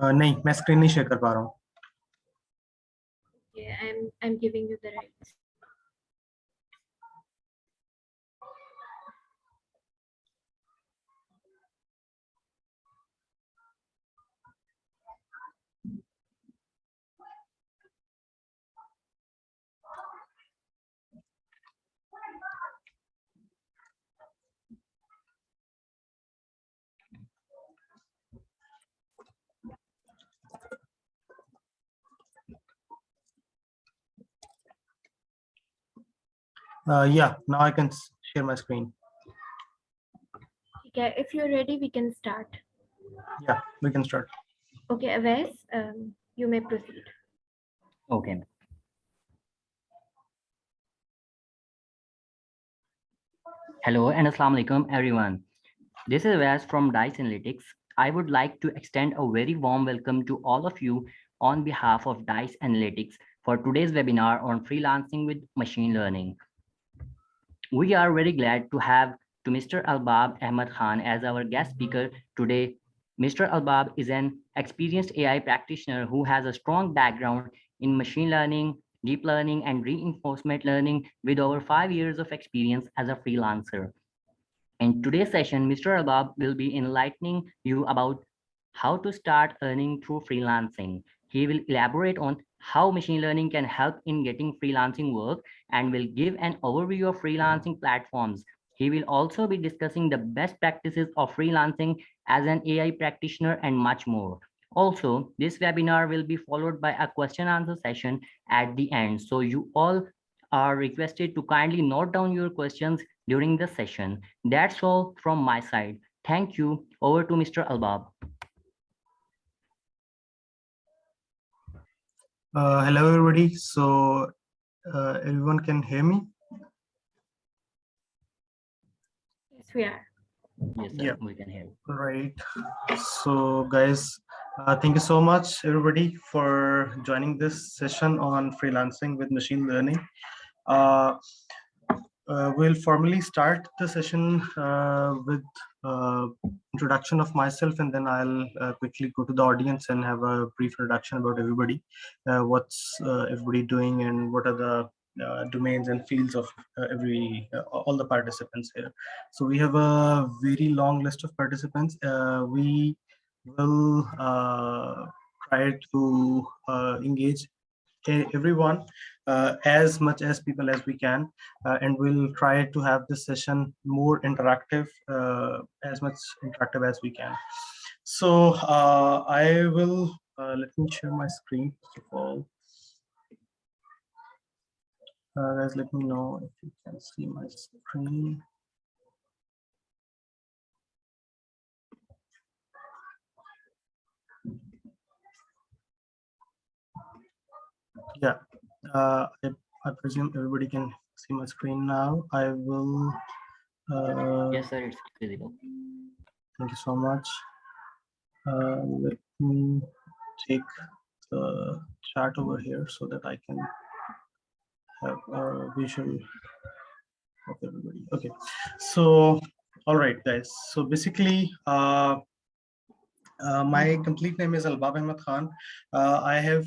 नहीं, मैं स्क्रीन नहीं शेयर कर पा रहा हूँ। Okay, I'm giving you the rights. Yeah, now I can share my screen. Okay, if you're ready, we can start. Yeah, we can start. Okay, Awais, you may proceed. Okay. Hello and Assalamu alaikum everyone. This is Vas from Dice Analytics. I would like to extend a very warm welcome to all of you on behalf of Dice Analytics for today's webinar on freelancing with machine learning. We are very glad to have Mr. Albab Ahmed Khan as our guest speaker today. Mr. Albab is an experienced AI practitioner who has a strong background in machine learning, deep learning, and reinforcement learning with over 5 years of experience as a freelancer. In today's session, Mr. Albab will be enlightening you about how to start earning through freelancing. He will elaborate on how machine learning can help in getting freelancing work and will give an overview of freelancing platforms. He will also be discussing the best practices of freelancing as an AI practitioner and much more. Also, this webinar will be followed by a question answer session at the end. So you all are requested to kindly note down your questions during the session. That's all from my side. Thank you. Over to Mr. Albab. Hello, everybody. So everyone can hear me? Yes, we are. Yes, sir, Yeah. we can hear you. Right. So guys, thank you so much, everybody, for joining this session on freelancing with machine learning. We'll formally start the session with introduction of myself, and then I'll quickly go to the audience and have a brief introduction about everybody, what's everybody doing, and what are the domains and fields of all the participants here. So we have a very long list of participants. We will try to engage everyone, as much as people as we can, and we'll try to have this session more interactive, as much interactive as we can. So I will let me share my screen first of all. Guys, let me know if you can see my screen. Yeah, I presume everybody can see my screen now. I will. Yes, sir, it's visible. Thank you so much. Let me take the chart over here so that I can have a visual of everybody. Okay, so all right, guys. So basically, my complete name is Albab Ahmed Khan. I have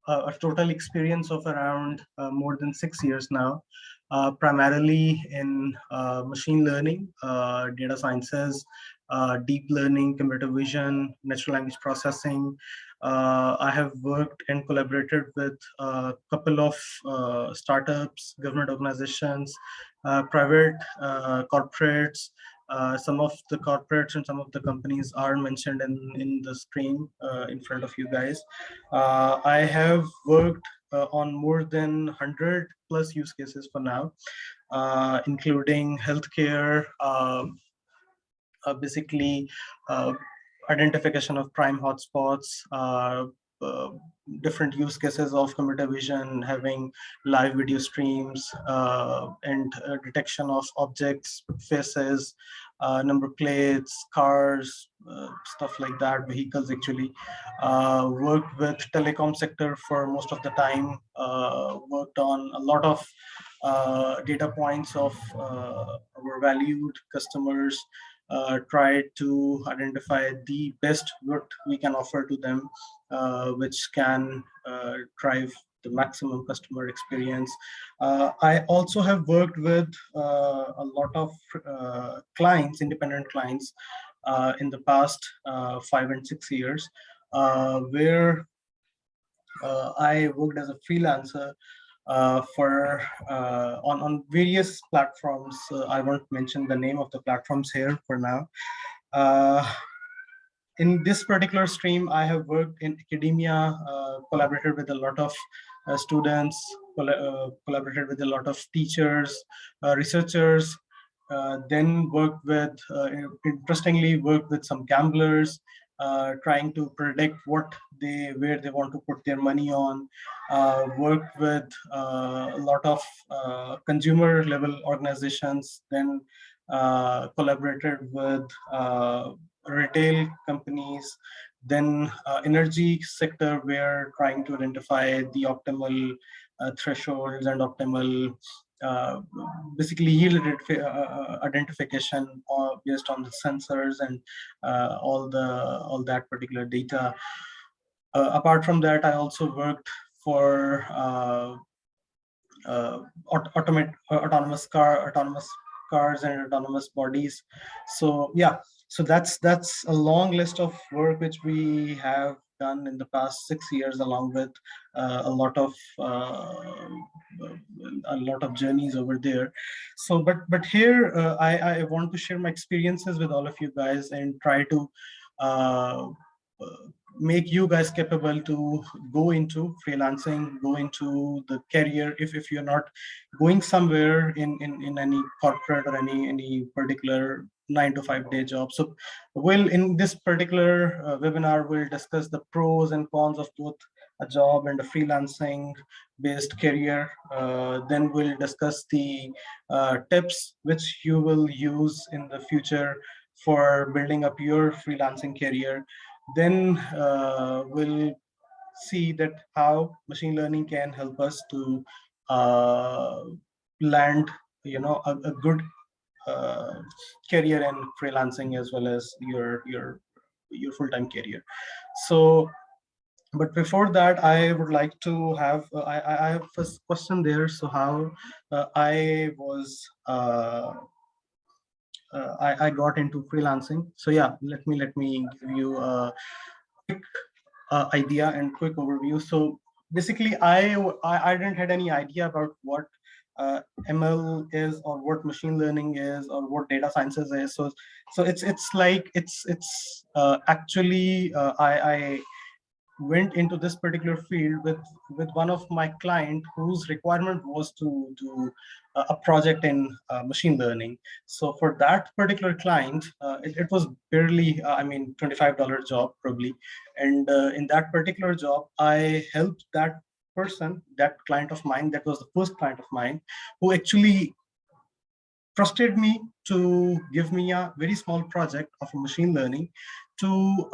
a total experience of around more than 6 years now, primarily in machine learning, data sciences, deep learning, computer vision, natural language processing. I have worked and collaborated with a couple of startups, government organizations, private corporates. Some of the corporates and some of the companies are mentioned in the screen in front of you guys. I have worked on more than 100 plus use cases for now, including healthcare, basically identification of prime hotspots, different use cases of computer vision, having live video streams, and detection of objects, faces, number plates, cars, stuff like that, vehicles actually. Worked with telecom sector for most of the time, worked on a lot of data points of our valued customers, try to identify the best what we can offer to them, which can drive the maximum customer experience. I also have worked with a lot of clients, independent clients, in the past 5 and 6 years, where I worked as a freelancer for on various platforms. I won't mention the name of the platforms here for now. Uh, in this particular stream, I have worked in academia, collaborated with a lot of students, collaborated with a lot of teachers, researchers, then worked with, interestingly, worked with some gamblers, trying to predict where they want to put their money on, worked with a lot of consumer level organizations, then collaborated with retail companies, then energy sector, we're trying to identify the optimal thresholds and optimal uh, basically yield identification based on the sensors and all that particular data. Apart from that, I also worked for autonomous cars and autonomous bodies. So yeah, so that's a long list of work which we have done in the past 6 years, along with a lot of journeys over there. So but here I want to share my experiences with all of you guys and try to uh, make you guys capable to go into freelancing, go into the career if you're not going somewhere in any corporate or any particular 9 to 5 day job. So in this particular webinar, we'll discuss the pros and cons of both a job and a freelancing based career. Then we'll discuss the tips which you will use in the future for building up your freelancing career. Then we'll see that how machine learning can help us to uh, land, a good career in freelancing as well as your full-time career. So, but before that, I would like to have I have first question there. So how I was I got into freelancing. So yeah, let me give you a quick idea and quick overview. So basically, I didn't had any idea about what ML is or what machine learning is or what data sciences is. So it's like it's actually I went into this particular field with one of my client whose requirement was to do a project in machine learning. So for that particular client, it was barely I mean $25 job probably, and in that particular job I helped that person, that client of mine, that was the first client of mine, who actually trusted me to give me a very small project of machine learning to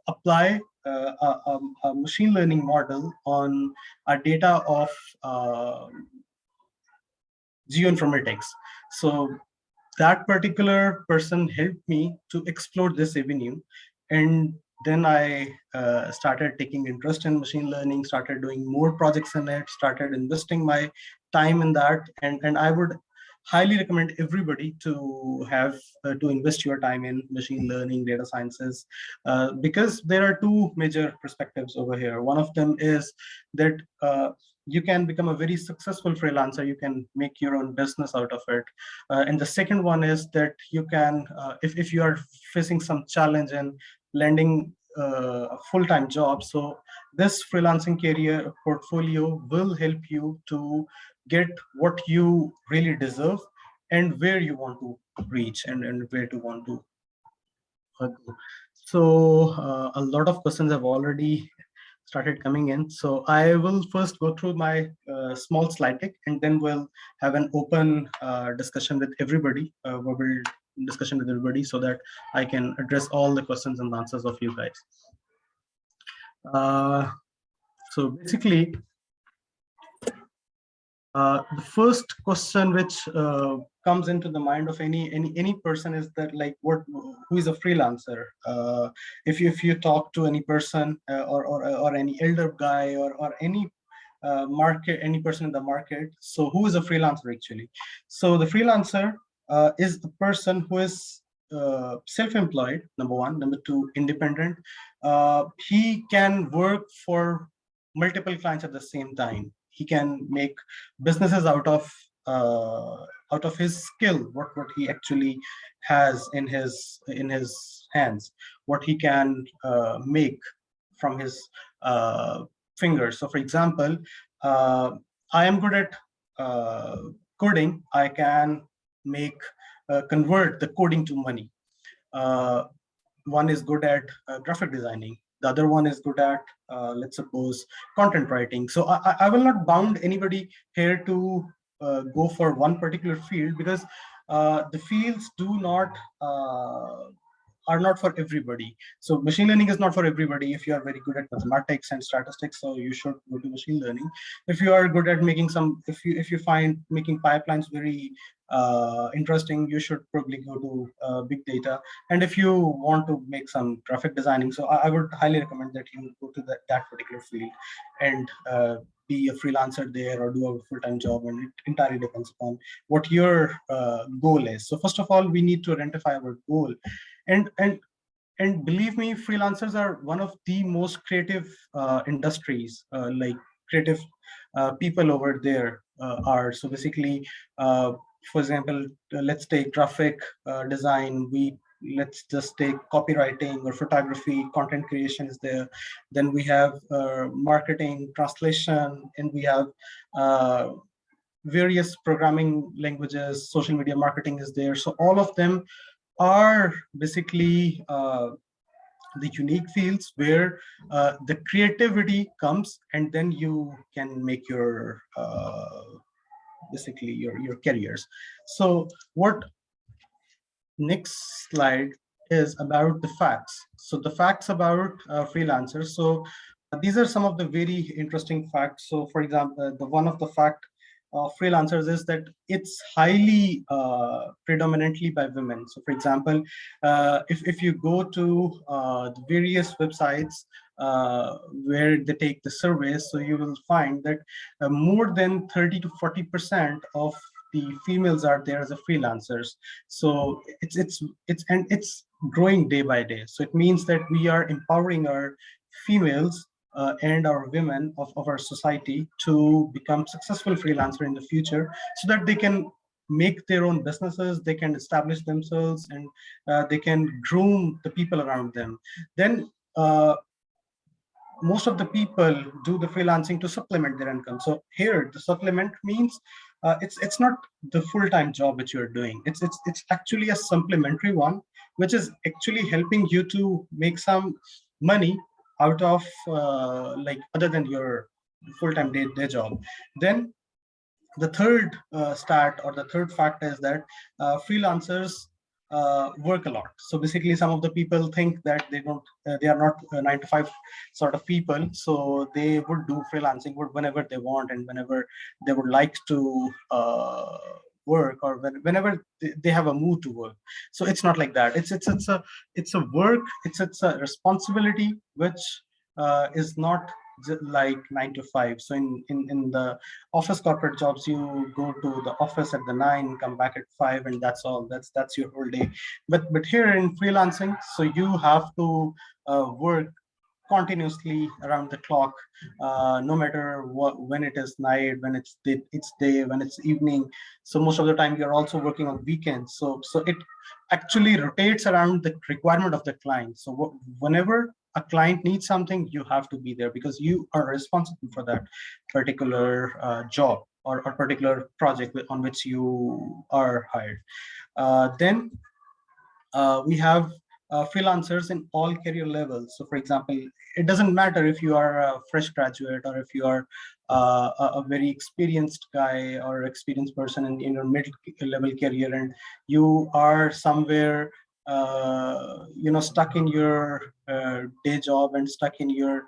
apply a machine learning model on a data of geoinformatics. So that particular person helped me to explore this avenue, and then I started taking interest in machine learning, started doing more projects in it, started investing my time in that, and I would highly recommend everybody to have to invest your time in machine learning, data sciences, because there are two major perspectives over here. One of them is that you can become a very successful freelancer, you can make your own business out of it, and the second one is that you can if you are facing some challenge in landing a full-time job, so this freelancing career portfolio will help you to get what you really deserve and where you want to reach and where to want to go. So a lot of questions have already started coming in. So I will first go through my small slide deck, and then we'll have an open discussion with everybody, verbal discussion with everybody, so that I can address all the questions and answers of you guys. So basically, the first question which comes into the mind of any person is that like who is a freelancer. If you talk to any person or any elder guy or any any person in the market, so who is a freelancer actually? So the freelancer is the person who is self-employed, number one. Number two, independent. He can work for multiple clients at the same time. He can make businesses out of his skill, what he actually has in his hands, what he can make from his fingers. So for example, uh, I am good at coding. I can make convert the coding to money. uh, One is good at graphic designing, the other one is good at let's suppose content writing. So I will not bound anybody here to go for one particular field, because the fields do not are not for everybody. So machine learning is not for everybody. If you are very good at mathematics and statistics, so you should go to machine learning. If you are good at making if you find making pipelines very interesting, you should probably go to big data. And if you want to make some graphic designing, so I would highly recommend that you go to that particular field and be a freelancer there or do a full-time job. And it entirely depends upon what your goal is. So first of all, we need to identify our goal. And believe me, freelancers are one of the most creative industries. Like creative people over there are. So basically, for example, let's take graphic design. Let's just take copywriting or photography. Content creation is there. Then we have marketing, translation, and we have various programming languages. Social media marketing is there. So all of them are basically the unique fields where the creativity comes, and then you can make your basically your careers. So what next slide is about the facts. So the facts about freelancers. So these are some of the very interesting facts. So for example, the one of the fact of freelancers is that it's highly predominantly by women. So for example, if you go to the various websites where they take the surveys, so you will find that more than 30 to 40% of the females are there as a freelancers. So it's growing day by day. So it means that we are empowering our females and our women of our society to become successful freelancer in the future, so that they can make their own businesses, they can establish themselves, and they can groom the people around them. Then most of the people do the freelancing to supplement their income. So here, the supplement means it's not the full-time job which you're doing. It's actually a supplementary one, which is actually helping you to make some money out of like other than your full-time day job. Then the third stat or the third fact is that freelancers work a lot. So basically, some of the people think that they are not 9 to 5 sort of people. So they would do freelancing whenever they want and whenever they would like to work, or whenever they have a mood to work. So it's not like that. It's a work. It's a responsibility which is not like 9 to 5. So in the office corporate jobs, you go to the office at the 9, come back at 5, and that's all. That's your whole day. But here in freelancing, so you have to work continuously around the clock, no matter when it is night, when it's day, when it's evening. So most of the time you're also working on weekends. So it actually rotates around the requirement of the client. So whenever a client needs something, you have to be there, because you are responsible for that particular job or particular project on which you are hired. Then we have freelancers in all career levels. So for example, it doesn't matter if you are a fresh graduate or if you are a very experienced guy or experienced person in your mid-level career, and you are somewhere stuck in your day job and stuck in your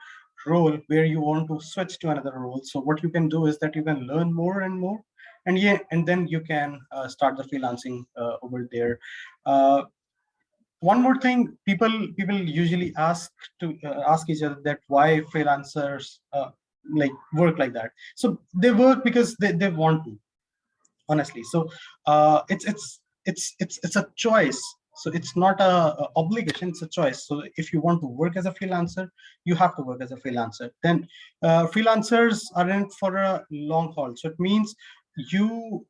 role where you want to switch to another role. So what you can do is that you can learn more and more, and then you can start the freelancing over there. One more thing, people usually ask each other that why freelancers like work like that. So they work because they want to, honestly. So it's a choice. So it's not a obligation, it's a choice. So if you want to work as a freelancer, you have to work as a freelancer. Then freelancers are in it for a long haul. So it means you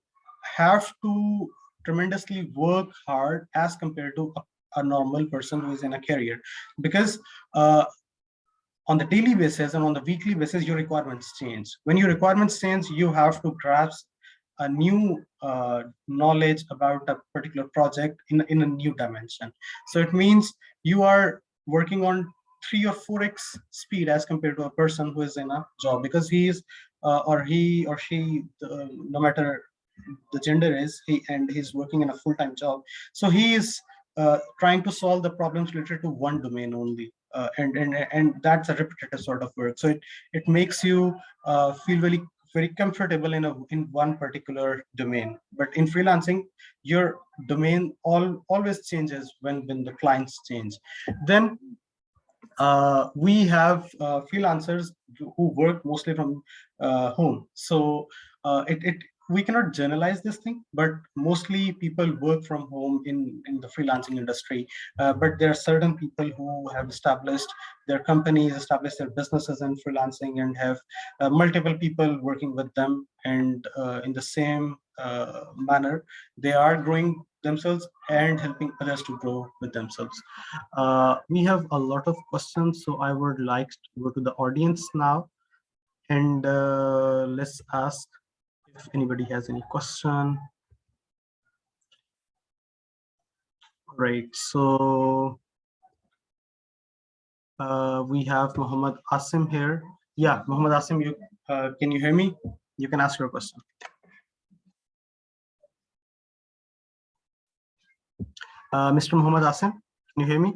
have to tremendously work hard as compared to a normal person who is in a career, because on the daily basis and on the weekly basis, your requirements change. When your requirements change, you have to grasp a new knowledge about a particular project in a new dimension. So it means you are working on 3 or 4x speed as compared to a person who is in a job, because he is or he or she, no matter the gender is, he's working in a full-time job. So he is trying to solve the problems related to one domain only, and that's a repetitive sort of work. So it makes you feel very comfortable in one particular domain. But in freelancing, your domain always changes when the clients change. Then we have freelancers who work mostly from home. So it we cannot generalize this thing, but mostly people work from home in the freelancing industry. But there are certain people who have established their companies, established their businesses in freelancing, and have multiple people working with them. And in the same manner, they are growing themselves and helping others to grow with themselves. We have a lot of questions, so I would like to go to the audience now, and let's ask if anybody has any question. Right, so we have Muhammad Asim here. Yeah, Muhammad Asim, you can you hear me? You can ask your question. Mr. Muhammad Asim, can you hear me?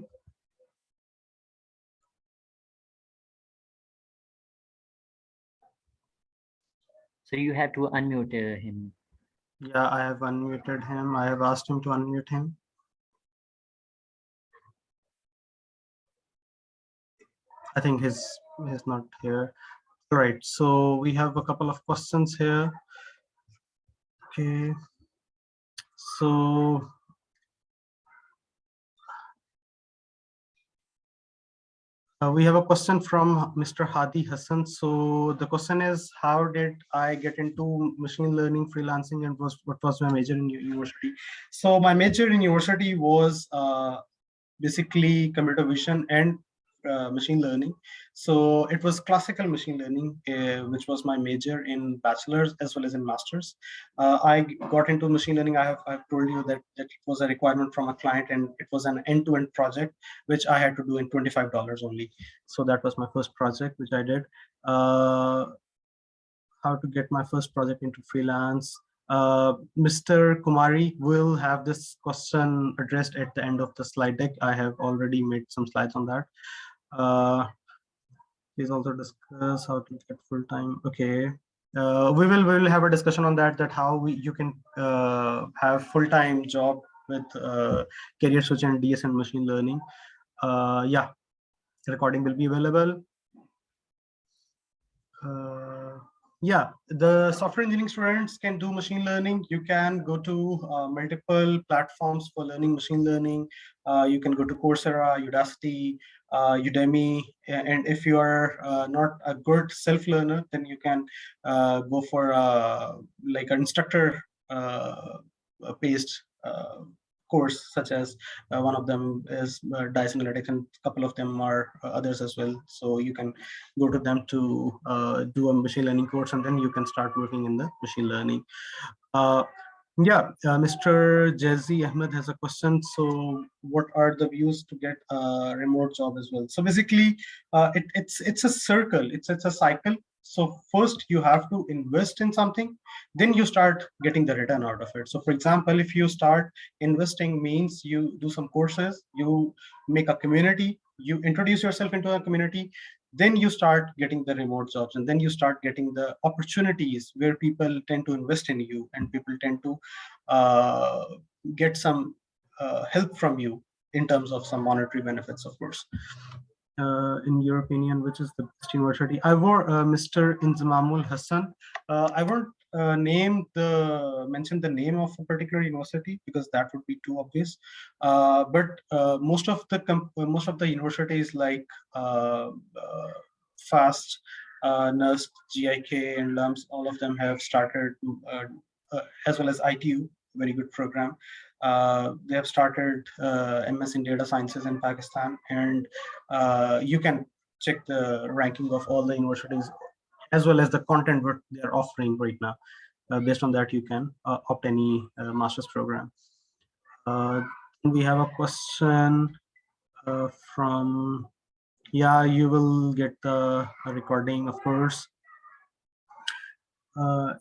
So you have to unmute him. Yeah, I have unmuted him. I have asked him to unmute him. I think he's not here. All right, so we have a couple of questions here. Okay, so we have a question from Mr. Hadi Hassan. So the question is, how did I get into machine learning freelancing, and what was my major in university? So my major in university was basically computer vision and machine learning. So it was classical machine learning, which was my major in bachelor's as well as in master's. I got into machine learning. I've told you that it was a requirement from a client, and it was an end-to-end project, which I had to do in $25 only. So that was my first project, which I did. How to get my first project into freelance. Mr. Kumari will have this question addressed at the end of the slide deck. I have already made some slides on that. Please also discuss how to get full time. Okay, we will have a discussion on that. That how you can have full time job with career switch and DS and machine learning. Yeah, the recording will be available. Yeah, the software engineering students can do machine learning. You can go to multiple platforms for learning machine learning. You can go to Coursera, Udacity, Udemy, and if you are not a good self-learner, then you can go for like an instructor based course, such as one of them is DICE Analytics, and a couple of them are others as well. So you can go to them to do a machine learning course, and then you can start working in the machine learning. Mr. Jazzy Ahmed has a question. So what are the views to get a remote job as well? So basically, it's a circle, it's a cycle. So first you have to invest in something, then you start getting the return out of it. So for example, if you start investing, means you do some courses, you make a community, you introduce yourself into a community, then you start getting the remote jobs, and then you start getting the opportunities where people tend to invest in you, and people tend to get some help from you in terms of some monetary benefits, of course. In your opinion, which is the best university? I were Mr. Inzamamul Hassan. I won't mention the name of a particular university because that would be too obvious. But most of the universities like FAST, NUST, GIK, and LUMS, all of them have started, as well as ITU, very good program. They have started MS in data sciences in Pakistan, and you can check the ranking of all the universities as well as the content what they are offering right now. Based on that, you can opt any master's program. We have a question from, yeah, you will get the recording, of course.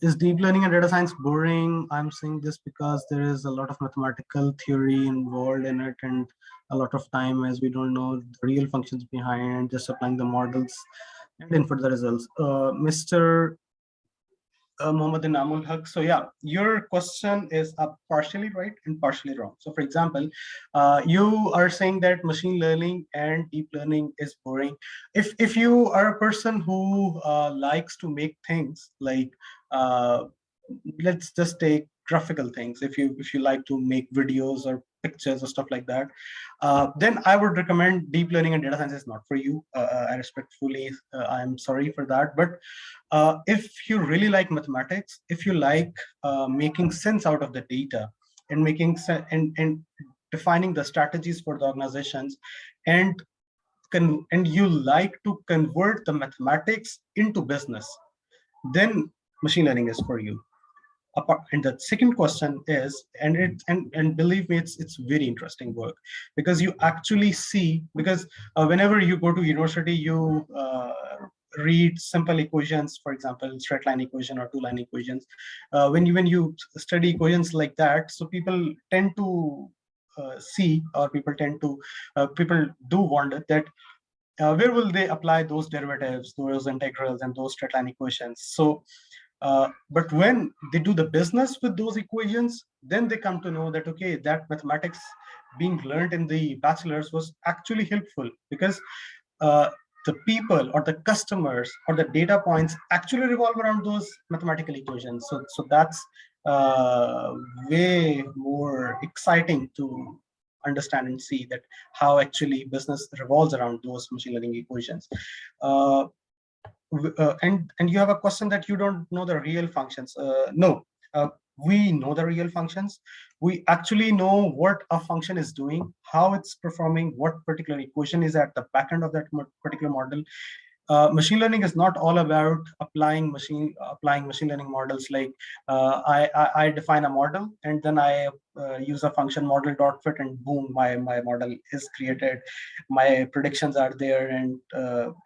Is deep learning and data science boring? I'm saying this because there is a lot of mathematical theory involved in it, and a lot of time as we don't know the real functions behind, just applying the models and input the results. Mr. Mohammed Inamul Haq. So yeah, your question is partially right and partially wrong. So for example, you are saying that machine learning and deep learning is boring. If you are a person who likes to make things like, let's just take graphical things. If you like to make videos or pictures or stuff like that, then I would recommend deep learning and data science is not for you. I respectfully, I'm sorry for that. But if you really like mathematics, if you like making sense out of the data and making sense and defining the strategies for the organizations, and you like to convert the mathematics into business, then machine learning is for you. And the second question is, and believe me, it's very interesting work, because you actually see, because whenever you go to university, you read simple equations, for example, straight line equation or two line equations. When you study equations like that, so people tend to see, or people do wonder that where will they apply those derivatives, those integrals, and those straight line equations. So but when they do the business with those equations, then they come to know that, okay, that mathematics being learned in the bachelor's was actually helpful, because the people or the customers or the data points actually revolve around those mathematical equations. So that's way more exciting to understand and see that how actually business revolves around those machine learning equations. And you have a question that you don't know the real functions. No, we know the real functions. We actually know what a function is doing, how it's performing, what particular equation is at the back end of that particular model. Machine learning is not all about applying machine learning models like I define a model and then I use a function model dot fit, and boom, my model is created, my predictions are there, and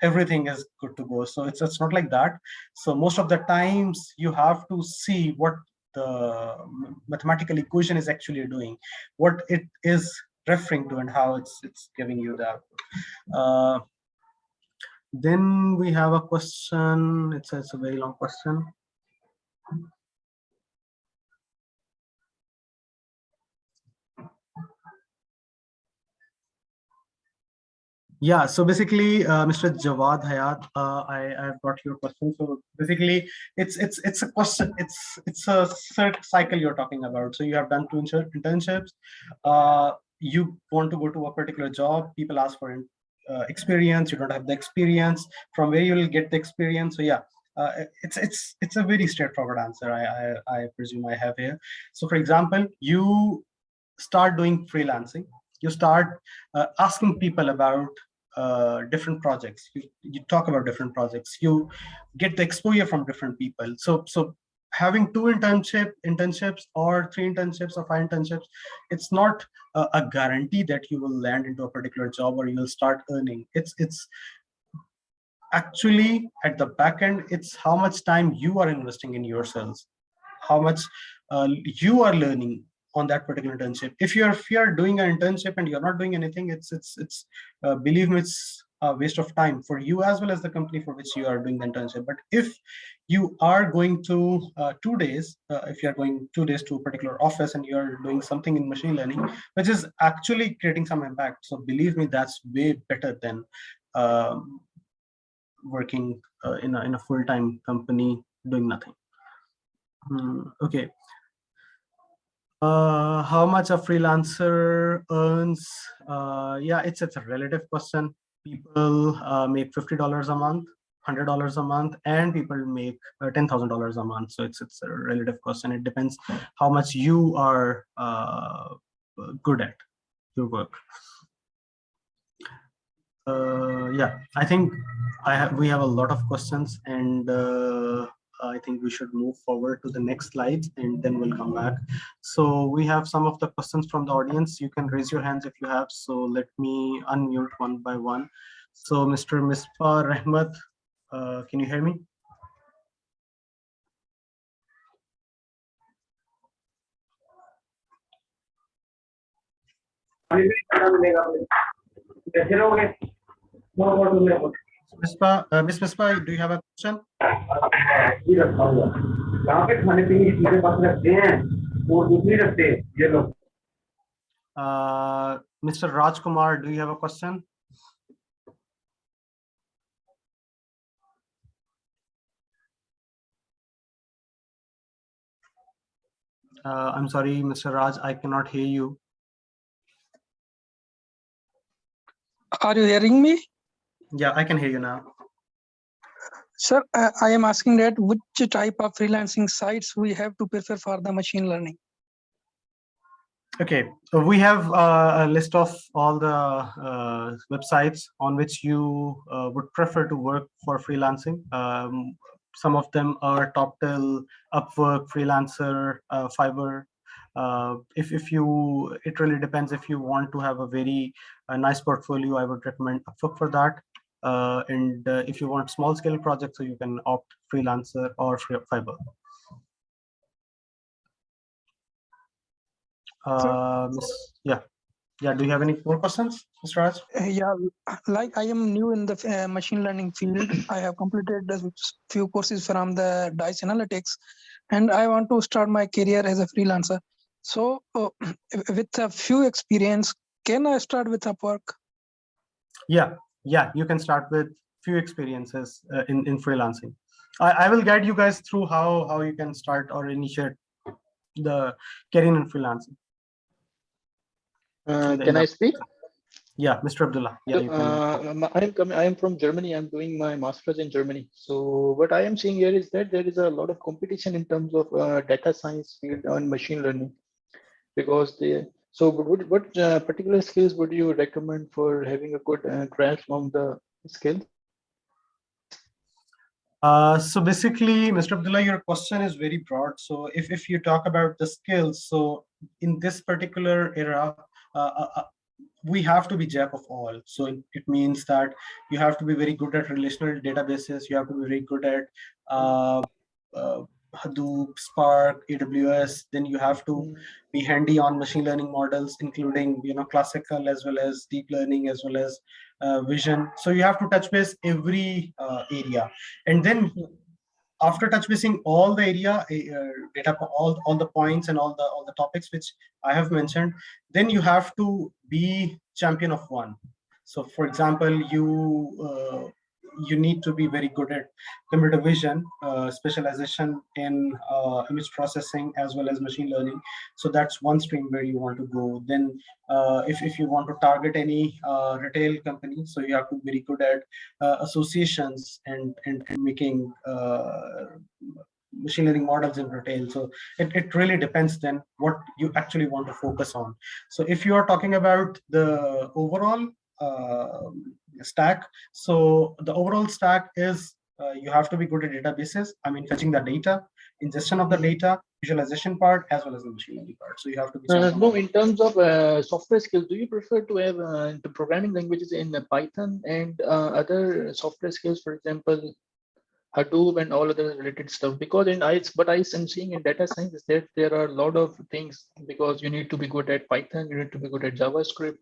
everything is good to go. So it's not like that. So most of the times you have to see what the mathematical equation is actually doing, what it is referring to, and how it's giving you the output. Then we have a question. It's a very long question. Yeah, so basically, Mr. Jawad Hayat, I've got your question. So basically, it's a question. It's a cycle you're talking about. So you have done 2 internships. You want to go to a particular job. People ask for experience. You don't have the experience. From where you will get the experience? So yeah, it's a very straightforward answer. I presume I have here. So for example, you start doing freelancing. You start asking people about different projects. You talk about different projects. You get the exposure from different people. So having 2 internships or 3 internships or 5 internships, it's not a guarantee that you will land into a particular job or you will start earning. It's actually at the back end, it's how much time you are investing in yourselves, how much you are learning on that particular internship. If you're doing an internship and you're not doing anything, it's believe me, it's a waste of time for you as well as the company for which you are doing the internship. But if you are going to 2 days, if you are going 2 days to a particular office and you are doing something in machine learning, which is actually creating some impact. So believe me, that's way better than working in a full-time company doing nothing. Okay. How much a freelancer earns? Yeah, it's a relative question. People make $50 a month, $100 a month, and people make $10,000 a month. So it's a relative question. It depends how much you are good at your work. Yeah, I think we have a lot of questions, and I think we should move forward to the next slide and then we'll come back. So we have some of the questions from the audience. You can raise your hands if you have. So let me unmute one by one. So Mr. Misbah Rahmat, can you hear me? Miss Misbah, do you have a question? Mr. Rajkumar, do you have a question? I'm sorry, Mr. Raj, I cannot hear you. Are you hearing me? Yeah, I can hear you now. Sir, I am asking that which type of freelancing sites we have to prefer for the machine learning? Okay, so we have a list of all the websites on which you would prefer to work for freelancing. Some of them are Toptil, Upwork, Freelancer, Fiverr. If you, it really depends. If you want to have a very nice portfolio, I would recommend Upwork for that. And if you want small scale projects, so you can opt Freelancer or Fiverr. Yeah. Do you have any more questions, Mr. Raj? Yeah, like I am new in the machine learning field. I have completed a few courses from the DICE Analytics, and I want to start my career as a freelancer. So with a few experience, can I start with Upwork? Yeah, you can start with few experiences in freelancing. I will guide you guys through how you can start or initiate the career in freelancing. Can I speak? Yeah, Mr. Abdullah. Yeah, you can. I am from Germany. I'm doing my master's in Germany. So what I am seeing here is that there is a lot of competition in terms of data science field and machine learning, because they. So what particular skills would you recommend for having a good grasp on the skills? So basically, Mr. Abdullah, your question is very broad. So if you talk about the skills, so in this particular era, we have to be jack of all. So it means that you have to be very good at relational databases. You have to be very good at Hadoop, Spark, AWS. Then you have to be handy on machine learning models, including classical as well as deep learning as well as vision. So you have to touch base every area, and then after touch basing all the area data, all the points and all the topics which I have mentioned, then you have to be champion of one. So for example, you need to be very good at computer vision, specialization in image processing as well as machine learning. So that's one stream where you want to go. Then if you want to target any retail company, so you have to be very good at associations and making machine learning models in retail. So it really depends then what you actually want to focus on. So if you are talking about the overall stack, so the overall stack is you have to be good at databases. I mean, fetching the data, ingestion of the data, visualization part, as well as the machine learning part. So you have to be no, in terms of software skills, do you prefer to have the programming languages in Python and other software skills, for example, Hadoop and all other related stuff? Because what I am seeing in data science is that there are a lot of things, because you need to be good at Python, you need to be good at JavaScript,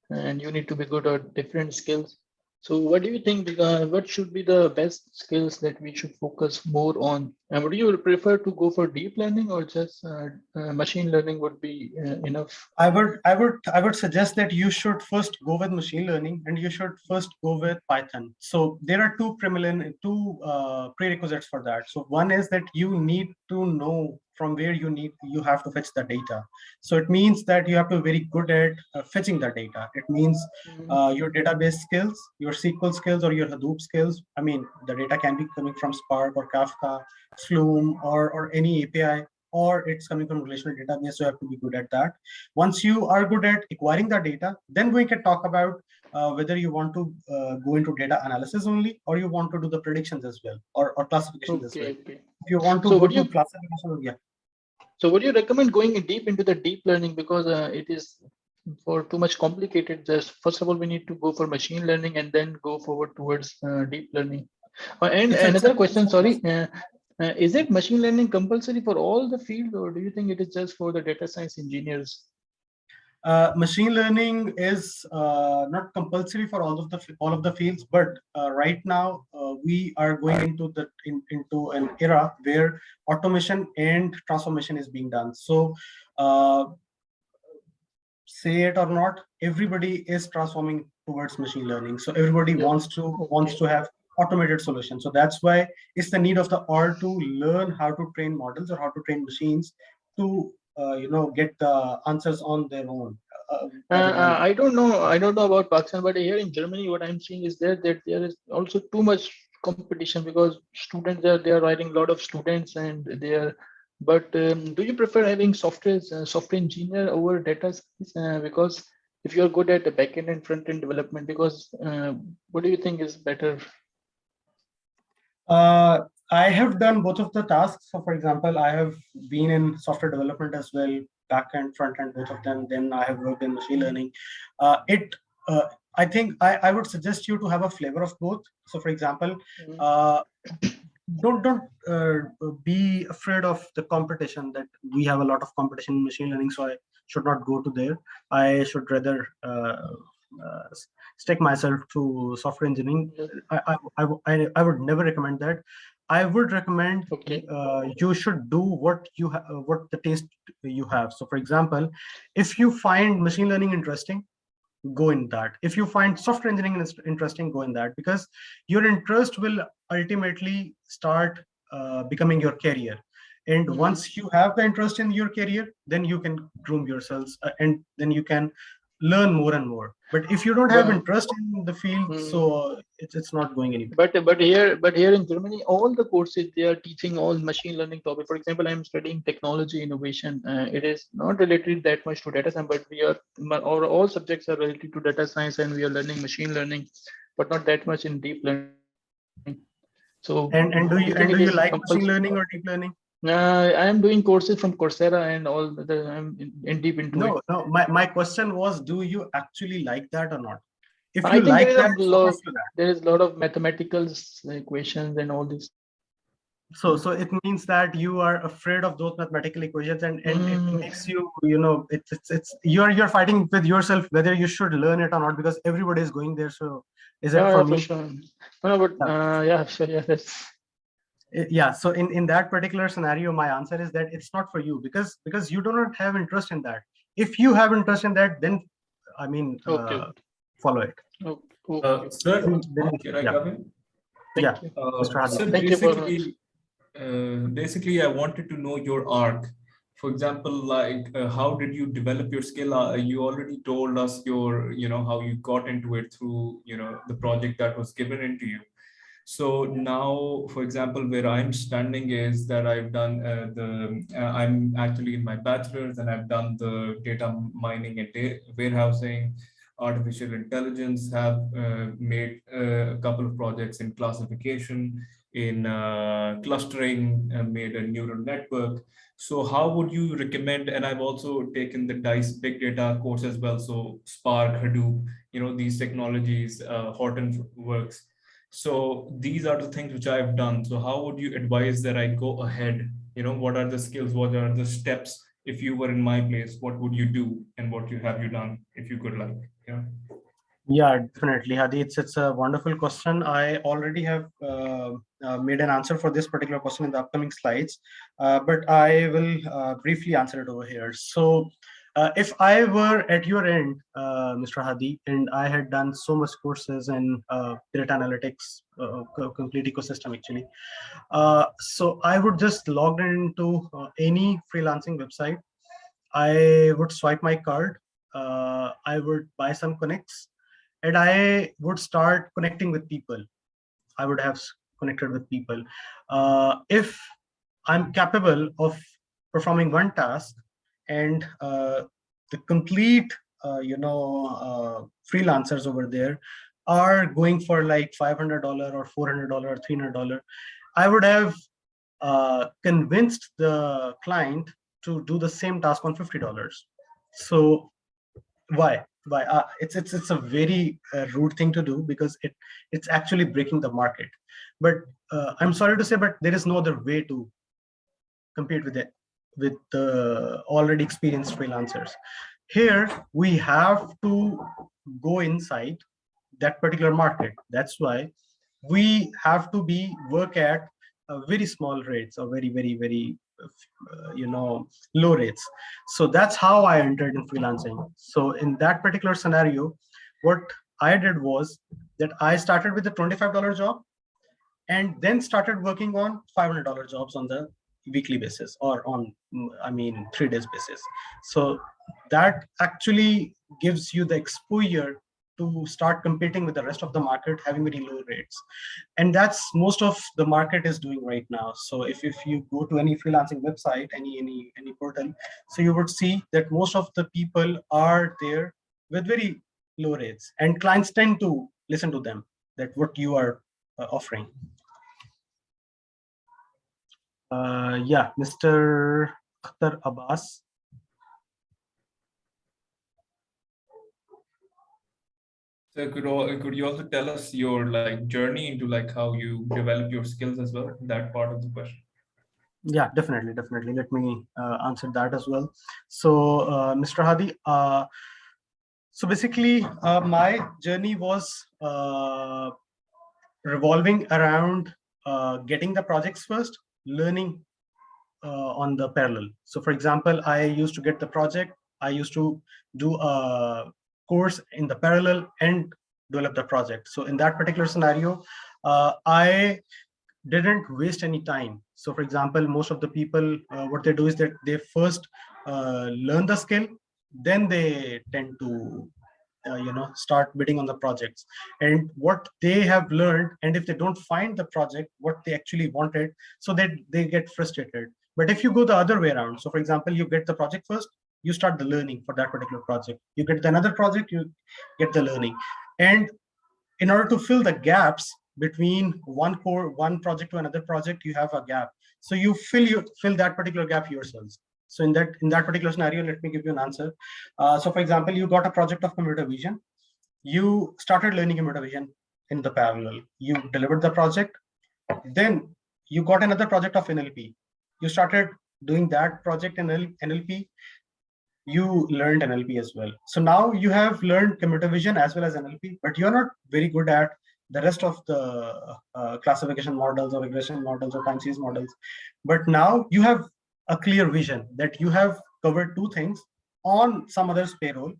and you need to be good at different skills. So what do you think, what should be the best skills that we should focus more on? And would you prefer to go for deep learning or just machine learning would be enough? I would suggest that you should first go with machine learning and you should first go with Python. So there are two prerequisites for that. So one is that you need to know from where you have to fetch the data. So it means that you have to be very good at fetching the data. It means your database skills, your SQL skills, or your Hadoop skills. I mean, the data can be coming from Spark or Kafka, Flume, or any API, or it's coming from relational database. So you have to be good at that. Once you are good at acquiring the data, then we can talk about whether you want to go into data analysis only, or you want to do the predictions as well, or classifications as well. Okay, okay. If you want to So go would to you classification, yeah. so would you recommend going in deep into the deep learning because it is for too much complicated? Just first of all, we need to go for machine learning and then go forward towards deep learning. And It's another a question, sorry, two-step process. is it machine learning compulsory for all the field, or do you think it is just for the data science engineers? Machine learning is not compulsory for all of the fields, but right now we are going into an era where automation and transformation is being done. So uh, say it or not, everybody is transforming towards machine learning. So everybody Yeah. wants to have automated solutions. So that's why it's the need of the hour to learn how to train models or how to train machines to get the answers on their own, rather than I don't know about Pakistan, but here in Germany, what I'm seeing is that there is also too much competition because students they are writing a lot of students and they are. But do you prefer having software engineer over data science? Because if you're good at the backend and front end development, because what do you think is better? Uh, I have done both of the tasks. So, for example, I have been in software development as well, back end, front end, both of them. Then I have worked in machine learning. It, I think, I would suggest you to have a flavor of both. So, for example, Mm. uh, don't be afraid of the competition. That we have a lot of competition in machine learning, so I should not go to there. I should rather uh, stick myself to software engineering. I would never recommend that. I would recommend Okay. you should do what the taste you have. So for example, if you find machine learning interesting, go in that. If you find software engineering interesting, go in that, because your interest will ultimately start becoming your career. And once you have the interest in your career, then you can groom yourselves, and then you can learn more and more. But if you don't have But, interest in the field, mm. so it's not going anywhere. But here in Germany, all the courses they are teaching all machine learning topic. For example, I'm studying technology innovation. It is not related that much to data science, but all subjects are related to data science, and we are learning machine learning, but not that much in deep learning. So And do and you do think you it and is do you like machine compulsory? learning or deep learning? I am doing courses from Coursera and all the I'm in deep into it. No. My question was, do you actually like that or not? If I you think like that, focus to that. there is a lot of mathematical equations and all this. So it means that you are afraid of those mathematical equations, and it Mm, makes you, it's you're fighting with yourself whether you should learn it or not, because everybody is going there. So is it for yeah, for me? sure. No, but Yeah. yeah, sure, yeah, that's Yeah, so in that particular scenario, my answer is that it's not for you, because you do not have interest in that. If you have interest in that, then I mean, okay. follow it. Okay, okay. Sir, Then can I yeah, come in? yeah, Thank you. Mr. Habib. Sir, Thank you very much. basically, I wanted to know your arc. For example, like how did you develop your skill? You already told us how you got into it through, the project that was given into you. So now, for example, where I'm standing is that I've done I'm actually in my bachelor's and I've done the data mining and warehousing, artificial intelligence, have made a couple of projects in classification, in clustering, made a neural network. So how would you recommend, and I've also taken the DICE big data course as well. So Spark, Hadoop, these technologies, Horton works. So these are the things which I've done. So how would you advise that I go ahead? What are the skills? What are the steps? If you were in my place, what would you do? And what have you done? If you could, like, yeah. Yeah, definitely, Hadi. It's a wonderful question. I already have made an answer for this particular question in the upcoming slides, but I will briefly answer it over here. So, if I were at your end, Mr. Hadi, and I had done so much courses in data analytics, complete ecosystem actually, so I would just log into any freelancing website. I would swipe my card. I would buy some connects, and I would start connecting with people. I would have connected with people. If I'm capable of performing one task, and the complete, freelancers over there are going for like $500 or $400 or $300, I would have convinced the client to do the same task on $50. So why it's a very rude thing to do, because it's actually breaking the market. But I'm sorry to say, but there is no other way to compete with it, with the already experienced freelancers. Here we have to go inside that particular market. That's why we have to be work at very small rates, or very low rates. So that's how I entered in freelancing. So in that particular scenario, what I did was that I started with a $25 job, and then started working on $500 jobs on the weekly basis, or on 3 days basis. So that actually gives you the exposure to start competing with the rest of the market, having very low rates. And that's most of the market is doing right now. So if you go to any freelancing website, any portal, so you would see that most of the people are there with very low rates, and clients tend to listen to them, that what you are offering. Yeah, Mr. Akhtar Abbas. So could you also tell us your like journey into like how you develop your skills as well? That part of the question. Yeah, definitely. Let me answer that as well. So, Mr. Hadi, so basically, my journey was revolving around getting the projects first, learning on the parallel. So for example, I used to get the project, I used to do a course in the parallel and develop the project. So in that particular scenario, I didn't waste any time. So for example, most of the people, what they do is that they first learn the skill, then they tend to start bidding on the projects and what they have learned. And if they don't find the project what they actually wanted, so they get frustrated. But if you go the other way around, so for example, you get the project first, you start the learning for that particular project, you get another project, you get the learning. And in order to fill the gaps between one project to another project, you have a gap, so you fill that particular gap yourselves. So in that particular scenario, let me give you an answer. So for example, you got a project of computer vision, you started learning computer vision in the parallel, you delivered the project, then you got another project of NLP, you started doing that project in NLP, you learned NLP as well. So now you have learned computer vision as well as NLP, but you're not very good at the rest of the classification models or regression models or time series models. But now you have a clear vision that you have covered two things on some other's payroll.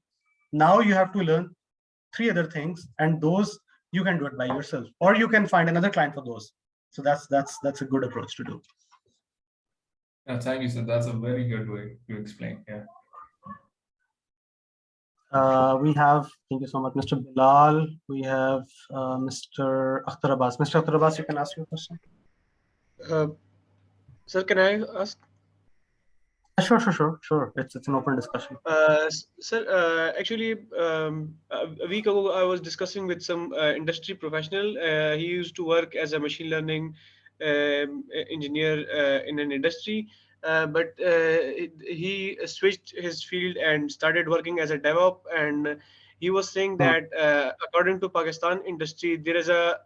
Now you have to learn three other things, and those you can do it by yourself, or you can find another client for those. So that's a good approach to do. Thank you, sir. That's a very good way to explain. Yeah. We have, thank you so much, Mr. Bilal. We have Mr. Akhtar Abbas. Mr. Akhtar Abbas, you can ask your question. Sir, can I ask? Sure. It's an open discussion. Sir, actually, a week ago, I was discussing with some industry professional. He used to work as a machine learning engineer in an industry, but he switched his field and started working as a DevOps. And he was saying that according to Pakistan industry, there is a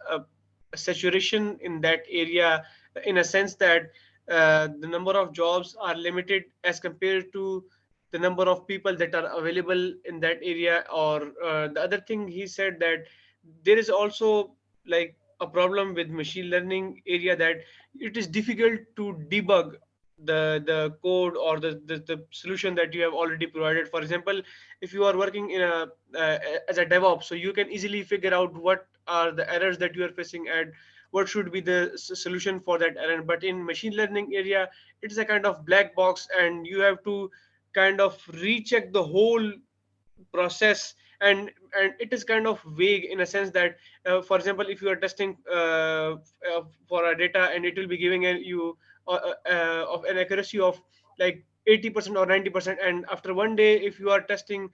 saturation in that area, in a sense that the number of jobs are limited as compared to the number of people that are available in that area. Or the other thing he said, that there is also like a problem with machine learning area, that it is difficult to debug the code or the solution that you have already provided. For example, if you are working in a as a DevOps, so you can easily figure out what are the errors that you are facing and what should be the solution for that error. But in machine learning area, it is a kind of black box, and you have to kind of recheck the whole process. And it is kind of vague in a sense that, for example, if you are testing for a data, and it will be giving you of an accuracy of like 80% or 90%, and after one day, if you are testing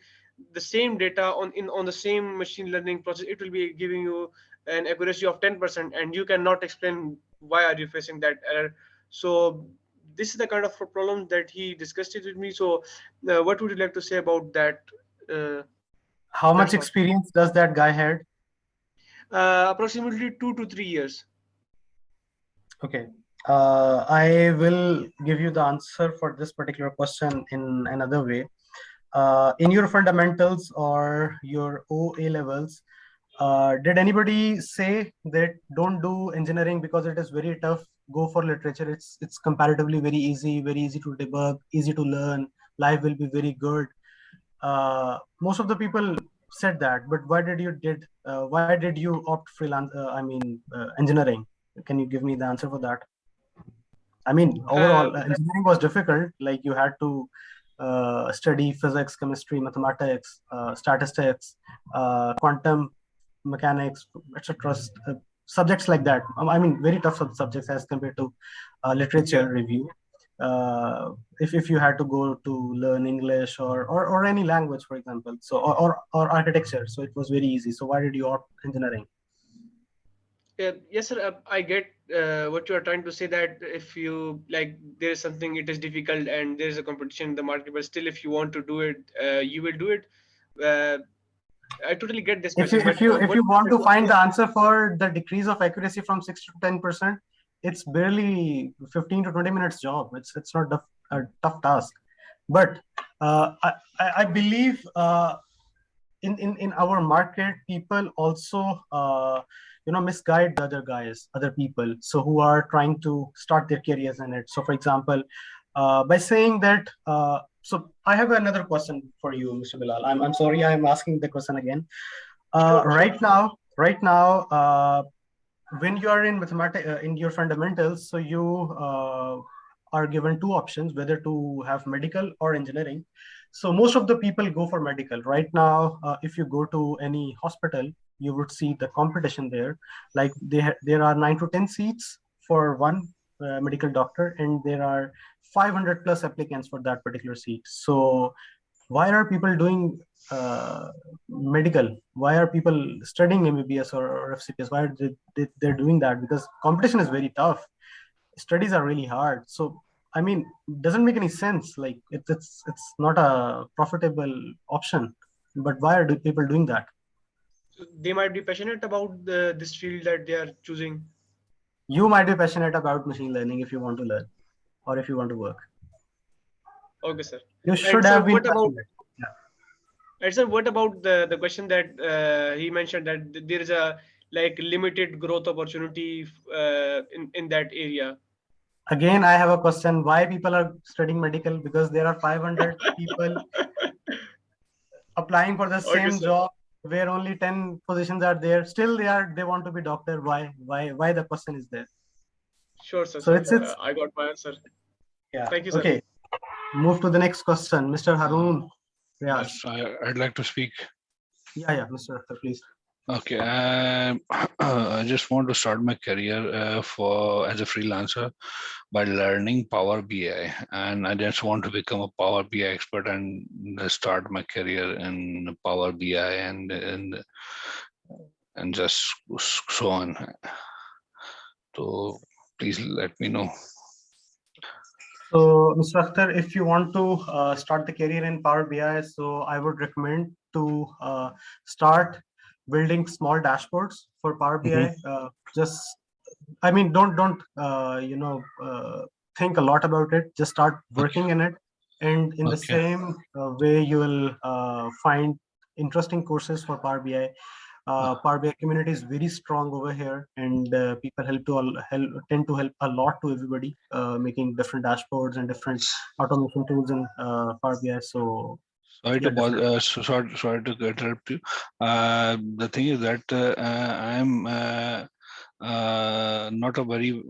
the same data on the same machine learning process, it will be giving you an accuracy of 10%, and you cannot explain why are you facing that error. So this is the kind of problem that he discussed it with me. So what would you like to say about that? uh, How much that's all. experience does that guy had? Approximately 2 to 3 years. Okay. I will give you the answer for this particular question in another way. In your fundamentals or your OA levels, did anybody say that don't do engineering because it is very tough? Go for literature. It's comparatively very easy to debug, easy to learn. Life will be very good. Most of the people said that, but why did you opt freelance? Engineering. Can you give me the answer for that? I mean, overall, engineering was difficult. Like you had to study physics, chemistry, mathematics, statistics, quantum mechanics, etc. Subjects like that. I mean, very tough subjects as compared to literature review. If you had to go to learn English or any language, for example, so or architecture, so it was very easy. So why did you opt engineering? Yes, sir. I get what you are trying to say, that if you like, there is something, it is difficult and there is a competition in the market, but still, if you want to do it, you will do it. Uh, I totally get this If you question, but if you want to find the answer for the decrease of accuracy from 6 to 10%, it's barely 15 to 20 minutes job. It's not a tough task. But I believe in our market, people also misguide the other people, so who are trying to start their careers in it. So for example, by saying that, so I have another question for you, Mr. Bilal. I'm sorry, I'm asking the question again. Sure. Right now, when you are in mathematics, in your fundamentals, so you are given two options, whether to have medical or engineering. So most of the people go for medical. Right now, if you go to any hospital, you would see the competition there. Like there are 9 to 10 seats for one medical doctor, and there are 500 plus applicants for that particular seat. So why are people doing medical? Why are people studying MBBS or FCPS? Why are they're doing that? Because competition is very tough. Studies are really hard. So I mean, doesn't make any sense. Like it's not a profitable option. But why are people doing that? They might be passionate about this field that they are choosing. You might be passionate about machine learning if you want to learn or if you want to work. Okay, sir. You And should sir, have been what about passionate. Yeah. and sir, what about the question that he mentioned, that there is a like limited growth opportunity in that area? Again, I have a question. Why people are studying medical? Because there are 500 people applying for the Okay, same sir. job where only 10 positions are there. Still they want to be doctor. Why the question is there? Sure, sir. So Sir, it's I got my answer. yeah. Thank you, sir. Okay, move to the next question, Mr. Haroon. Yes, I'd like to speak. Yeah, Mr. Akhtar, please. Okay, I just want to start my career as a freelancer by learning Power BI, and I just want to become a Power BI expert and start my career in Power BI and just so on. So please let me know. So, Mr. Akhtar, if you want to start the career in Power BI, so I would recommend to start building small dashboards for Power BI. I mean, don't think a lot about it. Just start working in it. And in the Okay. same way, you will find interesting courses for Power BI. Power BI community is very strong over here, and people tend to help a lot to everybody, making different dashboards and different automation tools in Power BI. So Sorry yeah, to bother, definitely. sorry to interrupt you. The thing is that I am not a very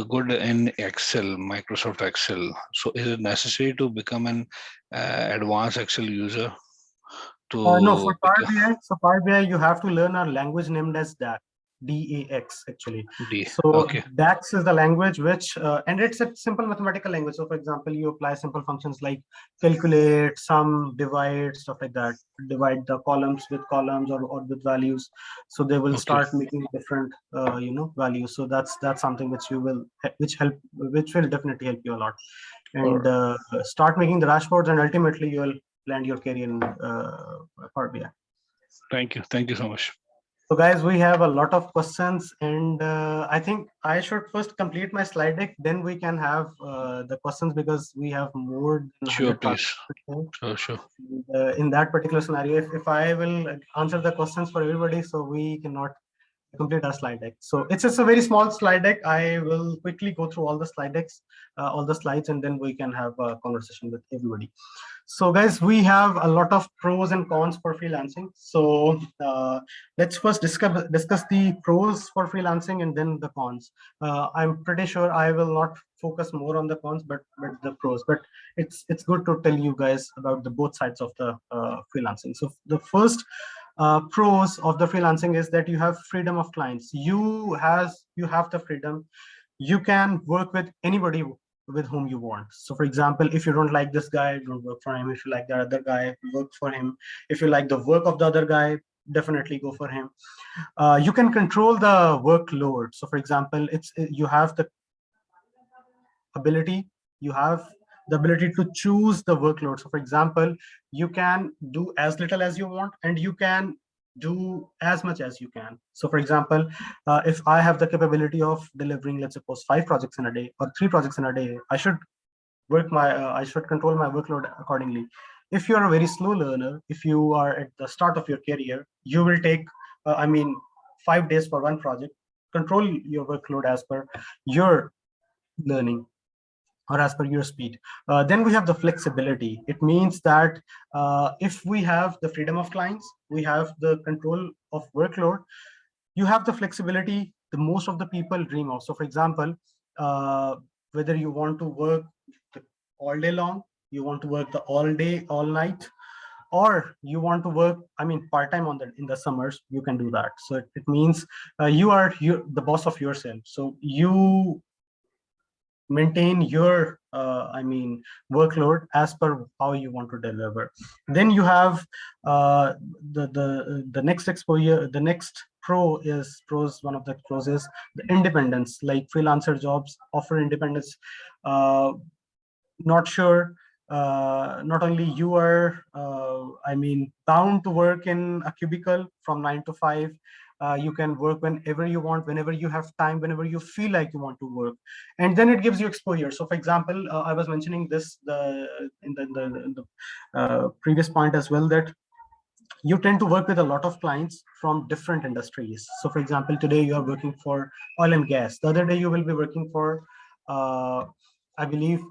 good in Excel, Microsoft Excel. So is it necessary to become an advanced Excel user No, for to Power become BI, so Power BI, you have to learn a language named as DAX, DAX actually. D? So Okay, DAX is the language which, and it's a simple mathematical language. So for example, you apply simple functions like calculate, sum, divide, stuff like that. Divide the columns with columns or with values. So they will okay. start making different, values. So that's something which which will definitely help you a lot. Or And start making the dashboards, and ultimately you will land your career in Power BI. thank you so much. So guys, we have a lot of questions, and I think I should first complete my slide deck, then we can have the questions, because we have more than Sure, 100 please. participants. Sure. In that particular scenario, if I will answer the questions for everybody, so we cannot complete our slide deck. So it's just a very small slide deck. I will quickly go through all the slide decks, all the slides, and then we can have a conversation with everybody. So guys, we have a lot of pros and cons for freelancing. So let's first discuss the pros for freelancing and then the cons. I'm pretty sure I will not focus more on the cons, but the pros. But it's good to tell you guys about the both sides of the freelancing. So the first pros of the freelancing is that you have freedom of clients. You have the freedom. You can work with anybody with whom you want. So for example, if you don't like this guy, don't work for him. If you like the other guy, work for him. If you like the work of the other guy, definitely go for him. You can control the workload. So for example, you have the ability you have the ability to choose the workload. So for example, you can do as little as you want, and you can do as much as you can. So for example, if I have the capability of delivering, let's suppose 5 projects in a day or 3 projects in a day, I should control my workload accordingly. If you're a very slow learner, if you are at the start of your career, you will take 5 days for one project. Control your workload as per your learning or as per your speed. Then we have the flexibility. It means that if we have the freedom of clients, we have the control of workload, you have the flexibility the most of the people dream of. So for example, whether you want to work all day long, you want to work the all day, all night, or you want to work, part-time in the summers, you can do that. So it means you're the boss of yourself. So you maintain your workload as per how you want to deliver. Then you have the next exposure. The next pros, one of the pros is the independence. Like freelancer jobs offer independence. uh, Not sure, not only you are bound to work in a cubicle from 9 to 5. You can work whenever you want, whenever you have time, whenever you feel like you want to work, and then it gives you exposure. So for example, I was mentioning this in the previous point as well, that you tend to work with a lot of clients from different industries. So for example, today you are working for oil and gas, the other day you will be working for I believe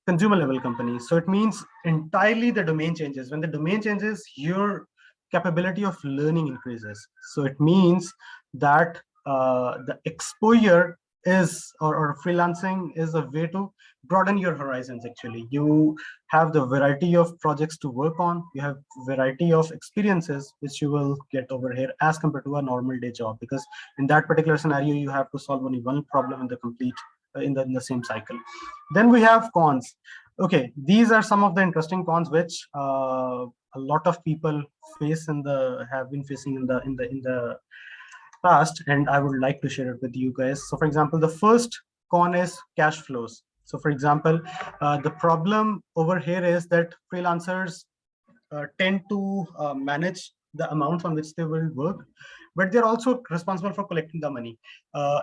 consumer level companies. So it means entirely the domain changes. When the domain changes, your capability of learning increases. So it means that the exposure or freelancing is a way to broaden your horizons. Actually, you have the variety of projects to work on. You have variety of experiences which you will get over here as compared to a normal day job, because in that particular scenario you have to solve only one problem in the complete in the same cycle. Then we have cons. Okay, these are some of the interesting cons which a lot of people have been facing in the past, and I would like to share it with you guys. So for example, the first con is cash flows. So for example, the problem over here is that freelancers tend to manage the amounts on which they will work, but they're also responsible for collecting the money.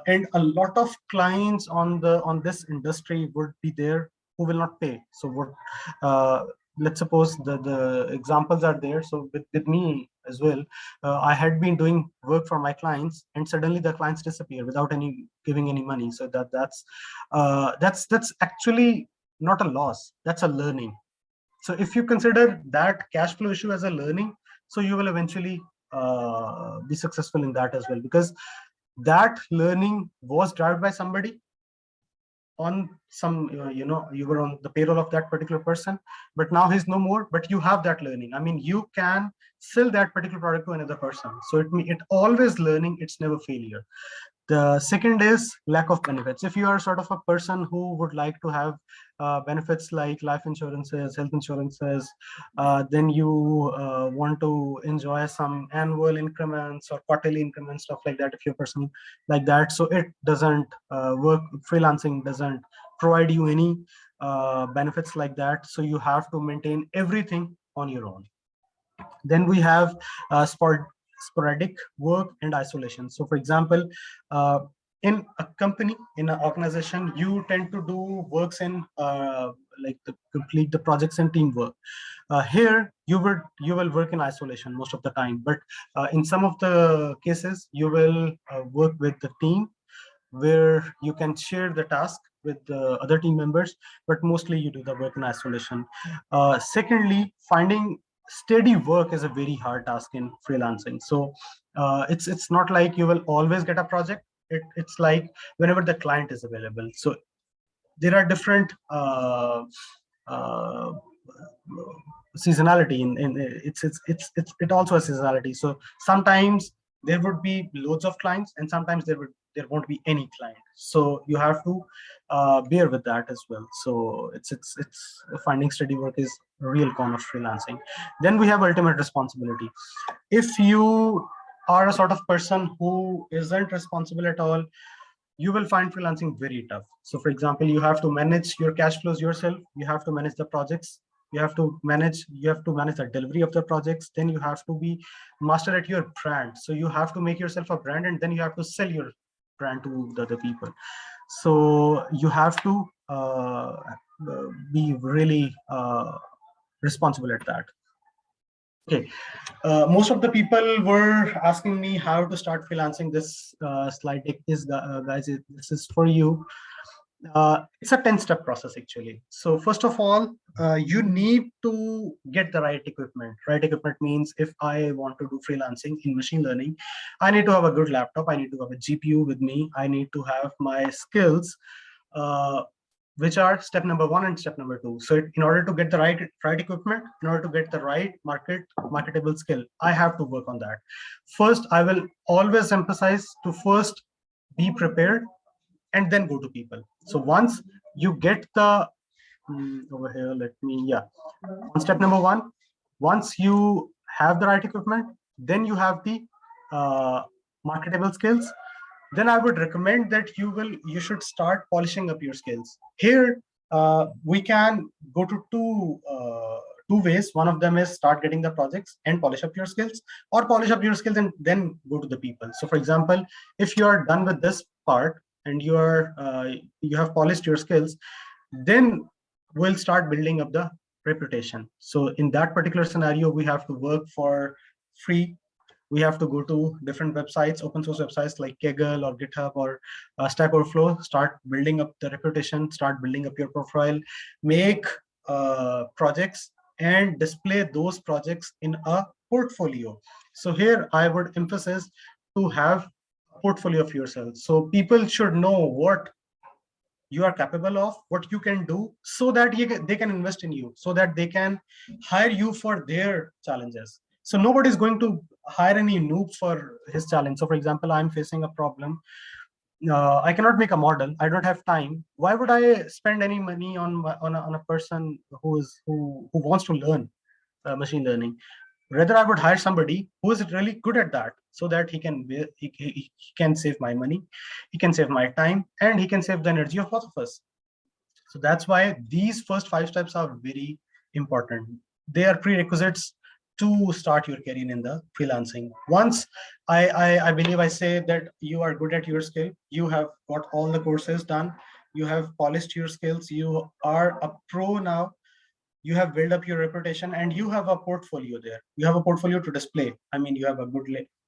And a lot of clients on this industry would be there who will not pay. So what, let's suppose the examples are there. So with me as well, I had been doing work for my clients, and suddenly the clients disappear without giving any money. So that's actually not a loss, that's a learning. So if you consider that cash flow issue as a learning, so you will eventually be successful in that as well, because that learning was driven by somebody on some, you were on the payroll of that particular person, but now he's no more, but you have that learning. I mean, you can sell that particular product to another person. So it always learning, it's never failure. The second is lack of benefits. If you are sort of a person who would like to have benefits like life insurances, health insurances, then you want to enjoy some annual increments or quarterly increments, stuff like that, if you're a person like that. So it doesn't work. Freelancing doesn't provide you any benefits like that. So you have to maintain everything on your own. Then we have sporadic work and isolation. So for example, in a company, in an organization, you tend to do works in like to complete the projects and teamwork. Here you will work in isolation most of the time, but in some of the cases you will work with the team, where you can share the task with the other team members, but mostly you do the work in isolation. Secondly, finding steady work is a very hard task in freelancing. So it's not like you will always get a project. It's like whenever the client is available. So there are different uh, seasonality in it also has seasonality. So sometimes there would be loads of clients, and sometimes there won't be any client. So you have to bear with that as well. So it's finding steady work is a real con of freelancing. Then we have ultimate responsibility. If you are a sort of person who isn't responsible at all, you will find freelancing very tough. So for example, you have to manage your cash flows yourself, you have to manage the projects, you have to manage the delivery of the projects, then you have to be master at your brand. So you have to make yourself a brand, and then you have to sell your brand to the other people. So you have to be really responsible at that. Okay, most of the people were asking me how to start freelancing. This slide deck is guys, this is for you. It's a 10-step process actually. So first of all, you need to get the right equipment. Right equipment means if I want to do freelancing in machine learning, I need to have a good laptop, I need to have a GPU with me, I need to have my skills, which are step number 1 and step number 2. So in order to get the right equipment, in order to get the right marketable skill, I have to work on that. First, I will always emphasize to first be prepared and then go to people. So once you get the over here, on step number 1, once you have the right equipment, then you have the marketable skills, then I would recommend that you should start polishing up your skills. Here we can go to two ways. One of them is start getting the projects and polish up your skills, or polish up your skills and then go to the people. So for example, if you are done with this part and you have polished your skills, then we'll start building up the reputation. So in that particular scenario, we have to work for free. We have to go to different websites, open source websites like Kaggle or GitHub or Stack Overflow, start building up the reputation, start building up your profile, make projects and display those projects in a portfolio. So here I would emphasize to have a portfolio of yourself. So people should know what you are capable of, what you can do, so that they can invest in you, so that they can hire you for their challenges. So nobody's going to hire any noob for his challenge. So for example, I'm facing a problem. I cannot make a model. I don't have time. Why would I spend any money on a person who wants to learn machine learning? Rather, I would hire somebody who is really good at that, so that he can save my money, he can save my time, and he can save the energy of both of us. So that's why these first 5 steps are very important. They are prerequisites to start your career in the freelancing. Once I believe I say that you are good at your skill, you have got all the courses done, you have polished your skills, you are a pro now, you have built up your reputation, and you have a portfolio there. You have a portfolio to display. I mean, you have a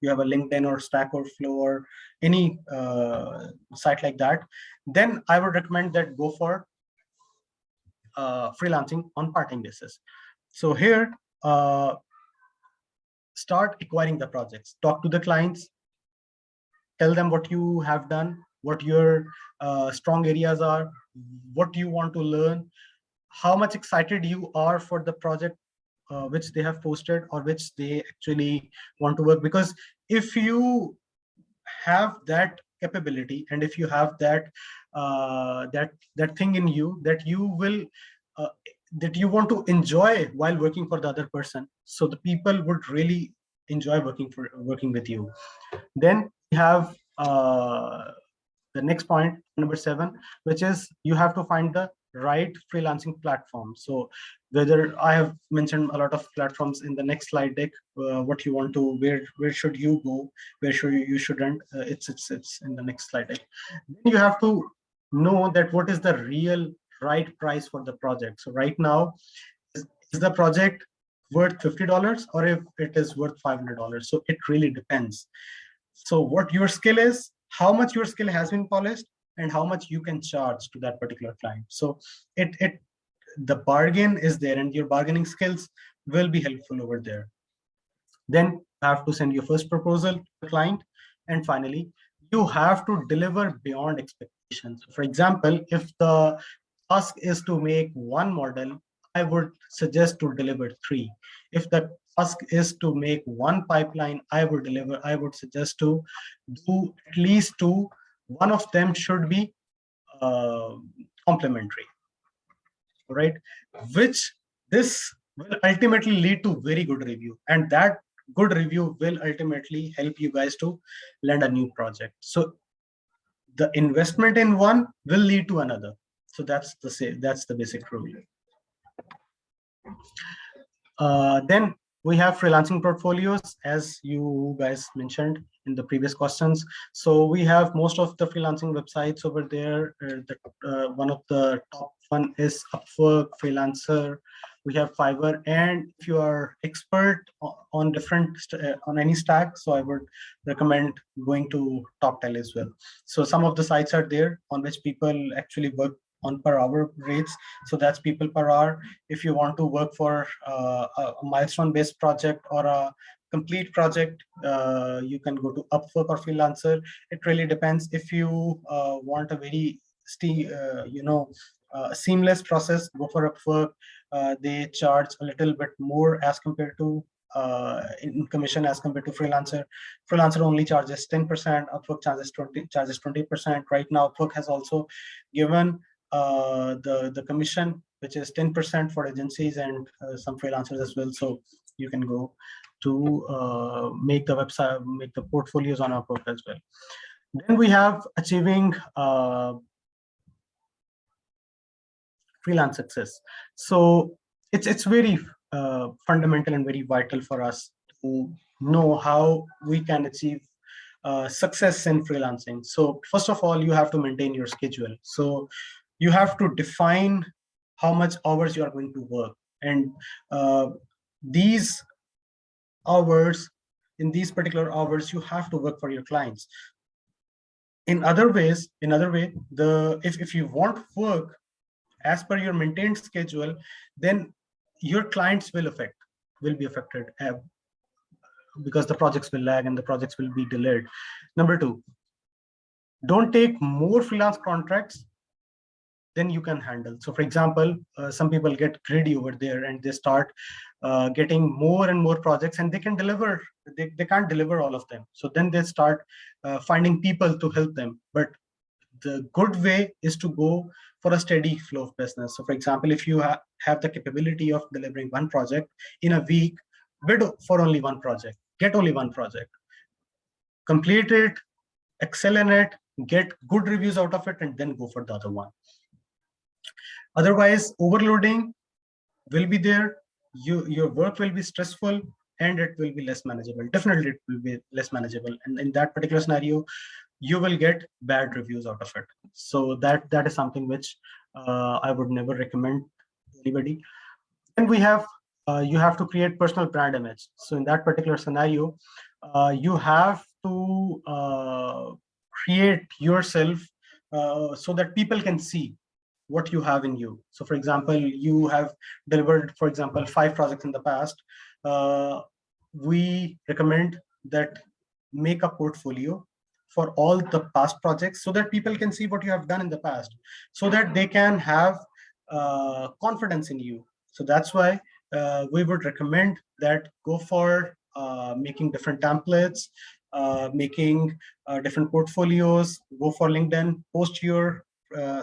you have a LinkedIn or Stack Overflow or any site like that. Then I would recommend that go for freelancing on part-time basis. So here, start acquiring the projects, talk to the clients, tell them what you have done, what your strong areas are, what you want to learn, how much excited you are for the project which they have posted or which they actually want to work. Because if you have that capability, and if you have that that thing in you that you will that you want to enjoy while working for the other person, so the people would really enjoy working with you. Then we have the next point, number 7, which is you have to find the right freelancing platform. So whether I have mentioned a lot of platforms in the next slide deck, what you want to, where should you go, where should you shouldn't, it's in the next slide deck. Then you have to know that what is the real right price for the project. So right now, is the project worth $50 or if it is worth $500? So it really depends. So what your skill is, how much your skill has been polished, and how much you can charge to that particular client. So the bargain is there, and your bargaining skills will be helpful over there. Then you have to send your first proposal to the client, and finally you have to deliver beyond expectations. For example, if the task is to make one model, I would suggest to deliver 3. If the task is to make one pipeline, I would suggest to do at least 2. One of them should be complementary, right? Which this will ultimately lead to very good review, and that good review will ultimately help you guys to land a new project. So the investment in one will lead to another. So that's the basic rule. Then we have freelancing portfolios, as you guys mentioned in the previous questions. So we have most of the freelancing websites over there. One of the top one is Upwork, Freelancer. We have Fiverr, and if you are expert on on any stack, so I would recommend going to TopTel as well. So some of the sites are there on which people actually work on per hour rates. So that's people per hour. If you want to work for a milestone based project or a complete project, you can go to Upwork or Freelancer. It really depends. If you want a very seamless process, go for Upwork. They charge a little bit more as compared to in commission as compared to Freelancer. Freelancer only charges 10%. Upwork charges 20%. Right now, Upwork has also given the commission, which is 10% for agencies and some freelancers as well. So you can go to make the website, make the portfolios on Upwork as well. Then we have achieving freelance success. So it's very fundamental and very vital for us to know how we can achieve success in freelancing. So first of all, you have to maintain your schedule. So you have to define how much hours you are going to work, and these hours, in these particular hours, you have to work for your clients. In other way, if you want work as per your maintained schedule, then your clients will be affected because the projects will lag and the projects will be delayed. Number 2, don't take more freelance contracts than you can handle. So for example, some people get greedy over there and they start getting more and more projects, and they can't deliver all of them. So then they start finding people to help them. But the good way is to go for a steady flow of business. So for example, if you have the capability of delivering one project in a week, bid for only one project, get only one project, complete it, excel in it, get good reviews out of it, and then go for the other one. Otherwise, overloading will be there. Your work will be stressful and it will be less manageable. Definitely it will be less manageable. And in that particular scenario, you will get bad reviews out of it. So that is something which I would never recommend anybody. Then we have you have to create personal brand image. So in that particular scenario, you have to create yourself so that people can see what you have in you. So for example, you have delivered, for example, 5 projects in the past. We recommend that make a portfolio for all the past projects so that people can see what you have done in the past, so that they can have confidence in you. So that's why we would recommend that go for making different templates, making different portfolios, go for LinkedIn, post your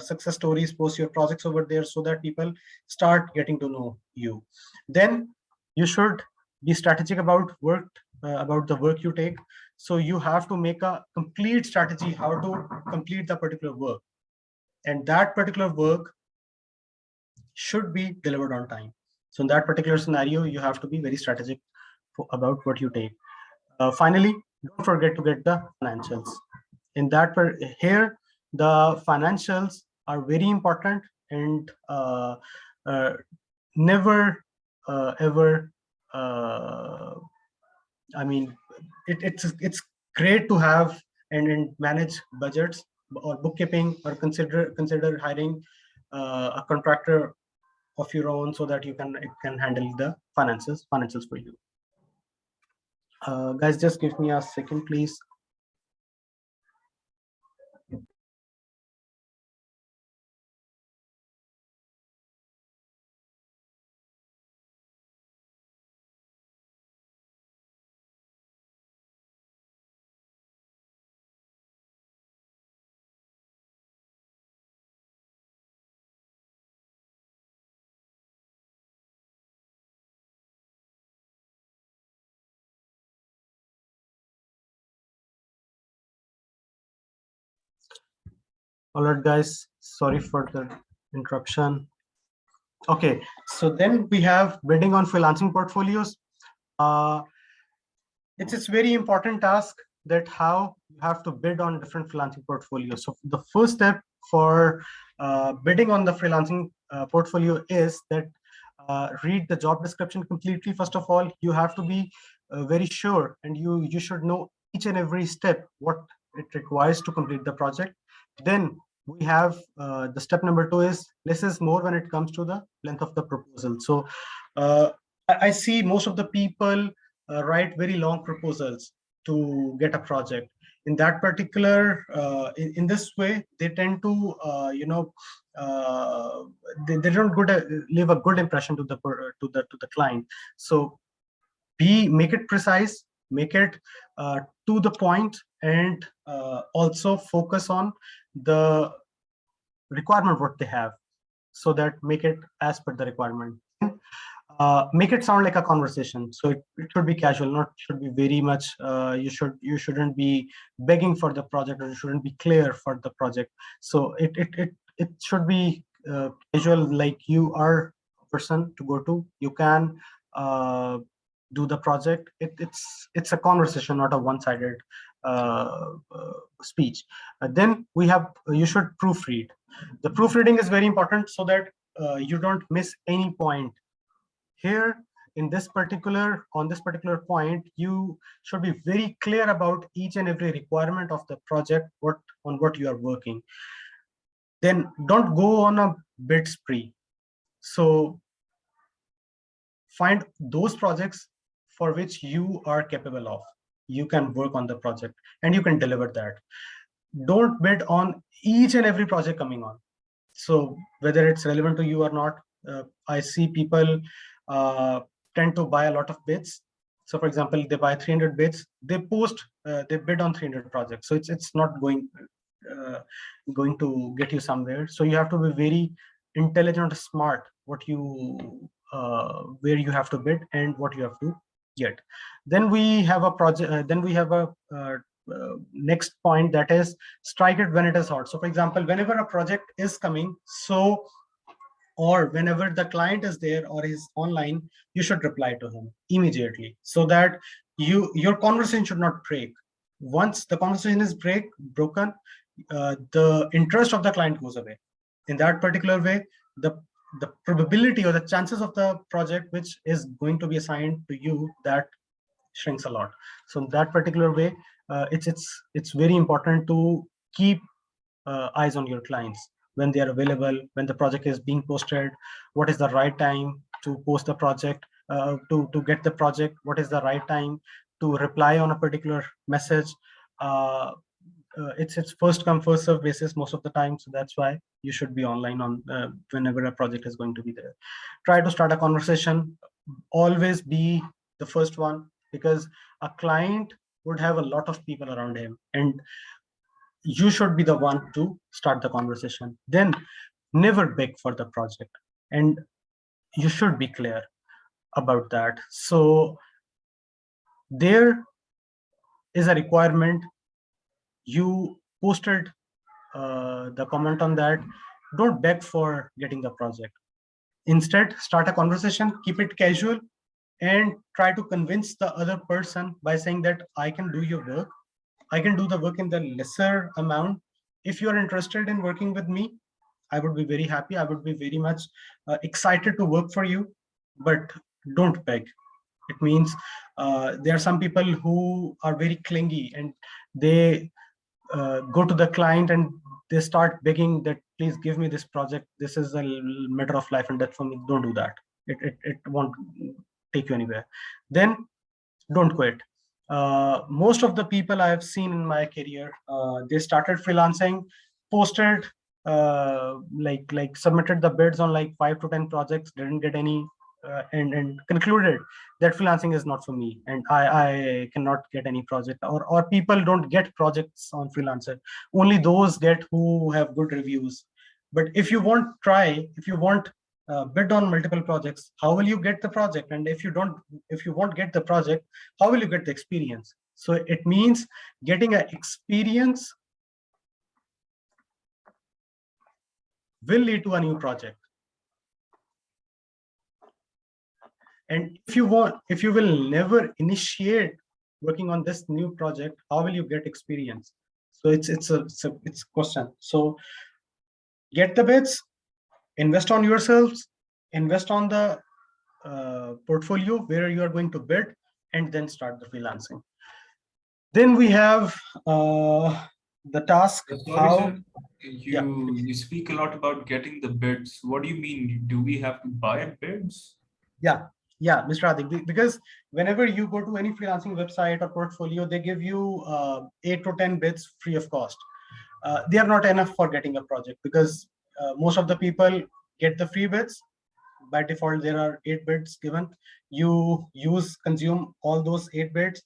success stories, post your projects over there so that people start getting to know you. Then you should be strategic about about the work you take. So you have to make a complete strategy how to complete the particular work, and that particular work should be delivered on time. So in that particular scenario, you have to be very strategic about what you take. Finally, don't forget to get the financials. In that here, the financials are very important, and never ever. I mean, it's great to have and manage budgets or bookkeeping, or consider hiring a contractor of your own so that it can handle the financials for you. Guys, just give me a second, please. All right, guys, sorry for the interruption. Okay, so then we have bidding on freelancing portfolios. It's very important task that how you have to bid on different freelancing portfolios. So the first step for bidding on the freelancing portfolio is that read the job description completely. First of all, you have to be very sure, and you should know each and every step what it requires to complete the project. Then we have the step number 2 is less is more when it comes to the length of the proposal. So I see most of the people write very long proposals to get a project. In that particular, in this way, they tend to, they don't leave a good impression to the client. So make it precise, make it to the point, and also focus on the requirement what they have, so that make it as per the requirement. Make it sound like a conversation, so it should be casual, not should be very much you shouldn't be begging for the project, or you shouldn't be clear for the project. So it should be casual, like you are a person to go to, you can do the project. It's a conversation, not a one-sided speech. Then we have you should proofread. The proofreading is very important so that you don't miss any point. Here on this particular point, you should be very clear about each and every requirement of the project, on what you are working. Then don't go on a bid spree. So find those projects for which you are capable of, you can work on the project and you can deliver that. Don't bid on each and every project coming on. So whether it's relevant to you or not, I see people tend to buy a lot of bids. So for example, they buy 300 bids, they bid on 300 projects. So it's not going to get you somewhere. So you have to be very intelligent, smart, what you where you have to bid and what you have to get. Then we have a project. Then we have a next point, that is strike it when it is hot. So for example, whenever a project is coming, or whenever the client is there or is online, you should reply to him immediately, so that your conversation should not break. once the conversation is broken, the interest of the client goes away. In that particular way, the probability or the chances of the project which is going to be assigned to you, that shrinks a lot. So in that particular way, it's very important to keep eyes on your clients when they are available, when the project is being posted, what is the right time to post the project, to get the project, what is the right time to reply on a particular message. It's first come first serve basis most of the time, so that's why you should be online on whenever a project is going to be there. Try to start a conversation, always be the first one, because a client would have a lot of people around him, and you should be the one to start the conversation. Then never beg for the project, and you should be clear about that. So there is a requirement. You posted the comment on that. Don't beg for getting the project. Instead, start a conversation, keep it casual, and try to convince the other person by saying that I can do your work. I can do the work in the lesser amount. If you are interested in working with me, I would be very happy. I would be very much excited to work for you, but don't beg. It means there are some people who are very clingy, and they go to the client and they start begging that, please give me this project. This is a matter of life and death for me. Don't do that. It won't take you anywhere. Then don't quit. Most of the people I have seen in my career, they started freelancing, posted, like submitted the bids on like 5 to 10 projects, didn't get any, and concluded that freelancing is not for me, and I cannot get any project, or people don't get projects on Freelancer. Only those get who have good reviews. But if you want bid on multiple projects, how will you get the project? And if you won't get the project, how will you get the experience? So it means getting an experience will lead to a new project. And if you will never initiate working on this new project, how will you get experience? So it's a question. So get the bids, invest on yourselves, invest on the portfolio where you are going to bid, and then start the freelancing. Then we have the task. Sorry, How sir. You speak a lot about getting the bids. What do you mean? Do we have to buy bids? Yeah, Mr. Adik, because whenever you go to any freelancing website or portfolio, they give you 8 to 10 bids free of cost. They are not enough for getting a project, because most of the people get the free bids. By default, there are 8 bids given. You consume all those 8 bids.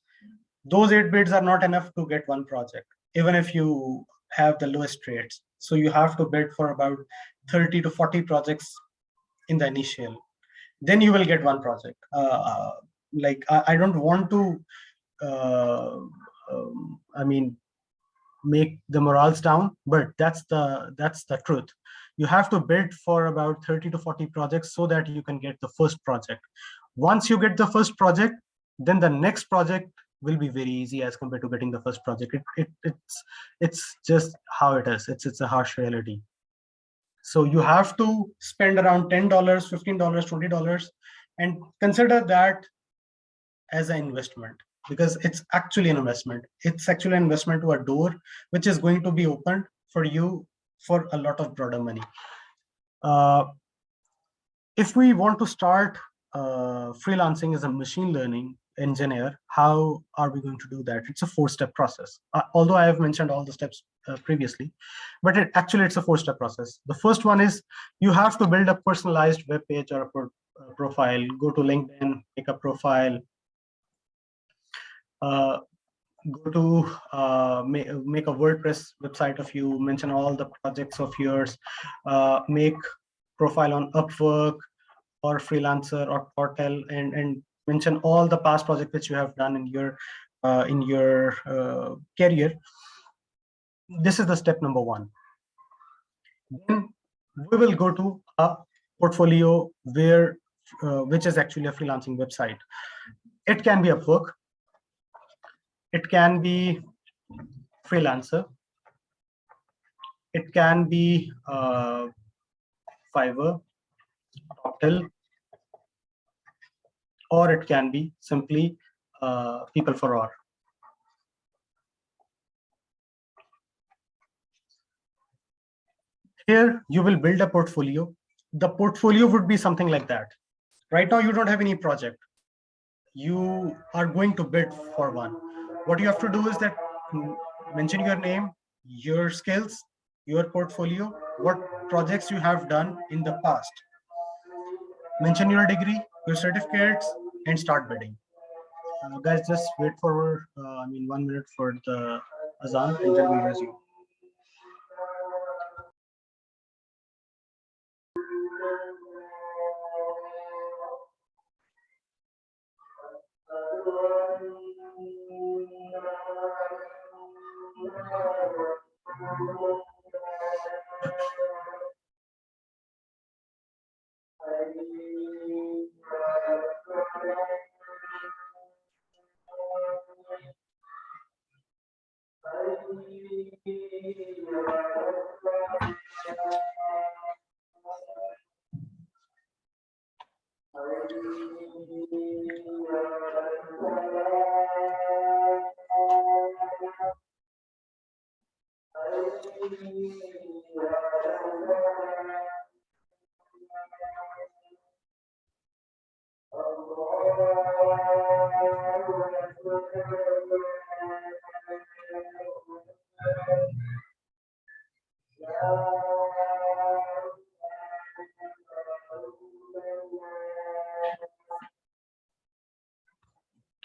Those 8 bids are not enough to get one project, even if you have the lowest rates. So you have to bid for about 30 to 40 projects in the initial. Then you will get one project. Like I don't want to, make the morals down, but that's the truth. You have to bid for about 30 to 40 projects so that you can get the first project. Once you get the first project, then the next project will be very easy as compared to getting the first project. It's just how it is. It's a harsh reality. So you have to spend around $10, $15, $20, and consider that as an investment, because it's actually an investment. It's actually an investment to a door which is going to be opened for you for a lot of broader money. If we want to start freelancing as a machine learning engineer, how are we going to do that? It's a 4-step process. Although I have mentioned all the steps previously, but it's a 4-step process. The first one is you have to build a personalized web page or a profile. Go to LinkedIn, make a profile. Go to make a WordPress website of you, mention all the projects of yours, make profile on Upwork or Freelancer or Portal, and mention all the past projects which you have done in your career. This is the step number 1. Then we will go to a portfolio which is actually a freelancing website. It can be Upwork. It can be Freelancer. It can be Fiverr, Toptil, or it can be simply People for All. Here you will build a portfolio. The portfolio would be something like that. Right now you don't have any project. You are going to bid for one. What you have to do is that mention your name, your skills, your portfolio, what projects you have done in the past. Mention your degree, your certificates, and start bidding. Guys, just wait for 1 minute for the azan, and then we resume.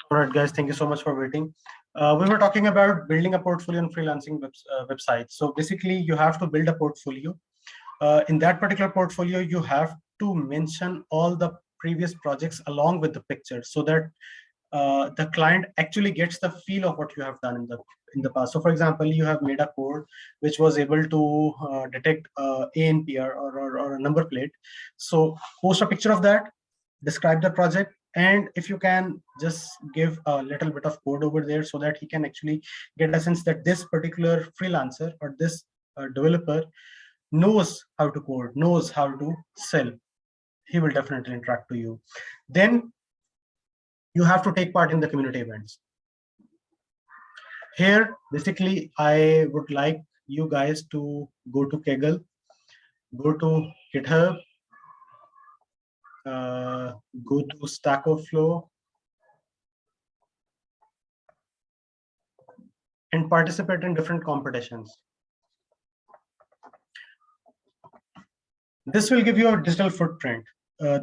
All right, guys, thank you so much for waiting. We were talking about building a portfolio on freelancing website. So basically, you have to build a portfolio. In that particular portfolio, you have to mention all the previous projects along with the pictures, so that the client actually gets the feel of what you have done in the past. So, for example, you have made a code which was able to detect ANPR or a number plate. So, post a picture of that, describe the project, and if you can just give a little bit of code over there so that he can actually get a sense that this particular freelancer or this developer knows how to code, knows how to sell, he will definitely interact to you. Then you have to take part in the community events. Here, basically, I would like you guys to go to Kaggle, go to GitHub, go to Stack Overflow, and participate in different competitions. This will give you a digital footprint.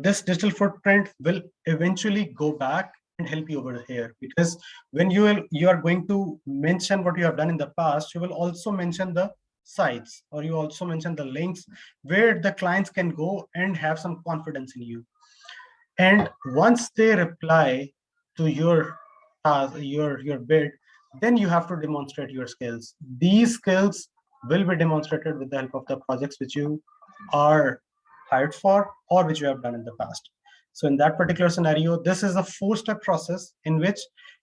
This digital footprint will eventually go back and help you over here, because when you are going to mention what you have done in the past, you will also mention the sites, or you also mention the links where the clients can go and have some confidence in you. And once they reply to your bid, then you have to demonstrate your skills. These skills will be demonstrated with the help of the projects which you are hired for or which you have done in the past. So in that particular scenario, this is a 4-step process in which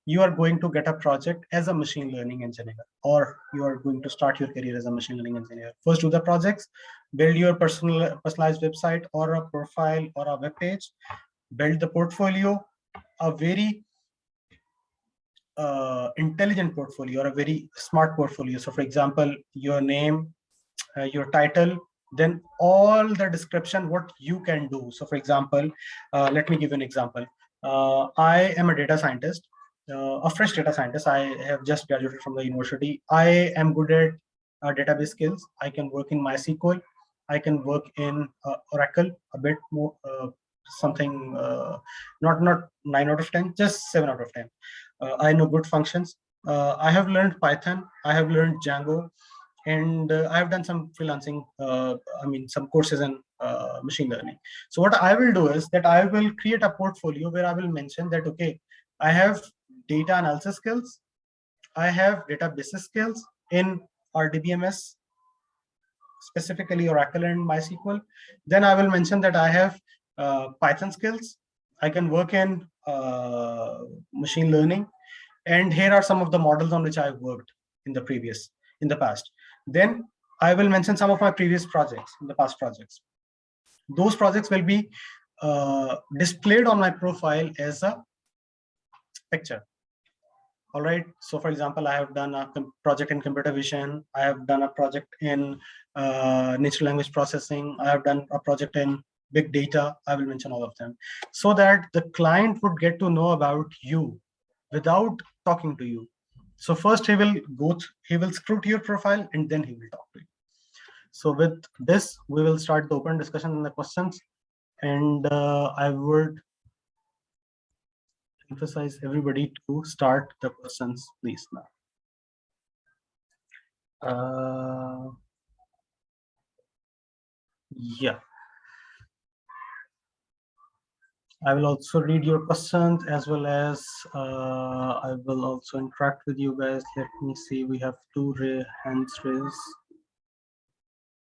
you are going to get a project as a machine learning engineer, or you are going to start your career as a machine learning engineer. First, do the projects, build your personalized website or a profile or a web page, build the portfolio, a very intelligent portfolio or a very smart portfolio. So for example, your name, your title, then all the description, what you can do. So for example, let me give you an example. I am a data scientist, a fresh data scientist. I have just graduated from the university. I am good at database skills. I can work in MySQL. I can work in Oracle a bit more, something not 9 out of 10, just 7 out of 10. I know good functions. I have learned Python. I have learned Django. And I have done some freelancing, some courses in machine learning. So what I will do is that I will create a portfolio where I will mention that, okay, I have data analysis skills, I have database skills in RDBMS, specifically Oracle and MySQL. Then I will mention that I have Python skills. I can work in machine learning. And here are some of the models on which I've worked in the past. Then I will mention some of my previous projects, in the past projects. Those projects will be displayed on my profile as a picture. All right. So, for example, I have done a project in computer vision. I have done a project in natural language processing. I have done a project in big data. I will mention all of them, so that the client would get to know about you without talking to you. So first he will screw to your profile, and then he will talk to you. So with this, we will start the open discussion and the questions. And I would emphasize everybody to start the questions, please, now. Yeah. I will also read your questions, as well as I will also interact with you guys. Let me see. We have two hands raised.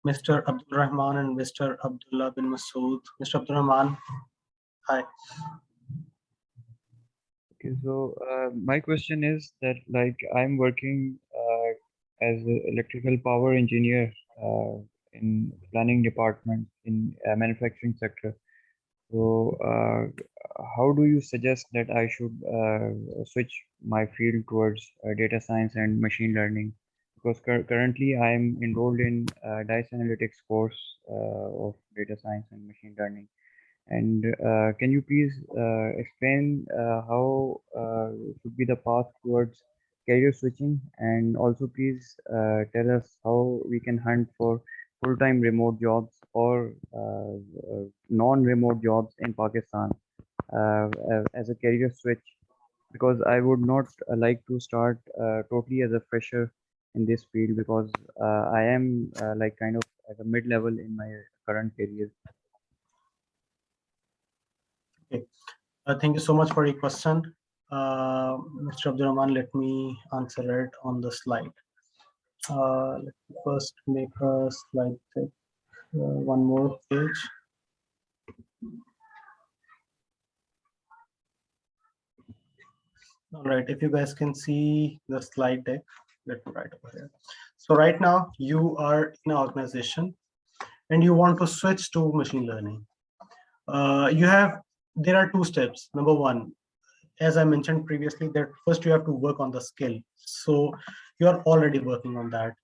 Mr. Abdul Rahman and Mr. Abdullah bin Masood. Mr. Abdul Rahman, hi. Okay, so my question is that, like, I'm working as an electrical power engineer in planning department in manufacturing sector. So how do you suggest that I should switch my field towards data science and machine learning? Because currently I'm enrolled in DICE analytics course of data science and machine learning. And can you please explain how should be the path towards career switching? And also please tell us how we can hunt for full-time remote jobs or non-remote jobs in Pakistan as a career switch, because I would not like to start totally as a fresher in this field, because I am like kind of at a mid-level in my current career. Okay. Thank you so much for your question. Mr. Abdurrahman, let me answer it on the slide. Let me first make a slide deck, one more page. All right, if you guys can see the slide deck, let me write over here. So right now you are in an organization and you want to switch to machine learning. There are two steps. Number one, as I mentioned previously, that first you have to work on the skill. So you are already working on that.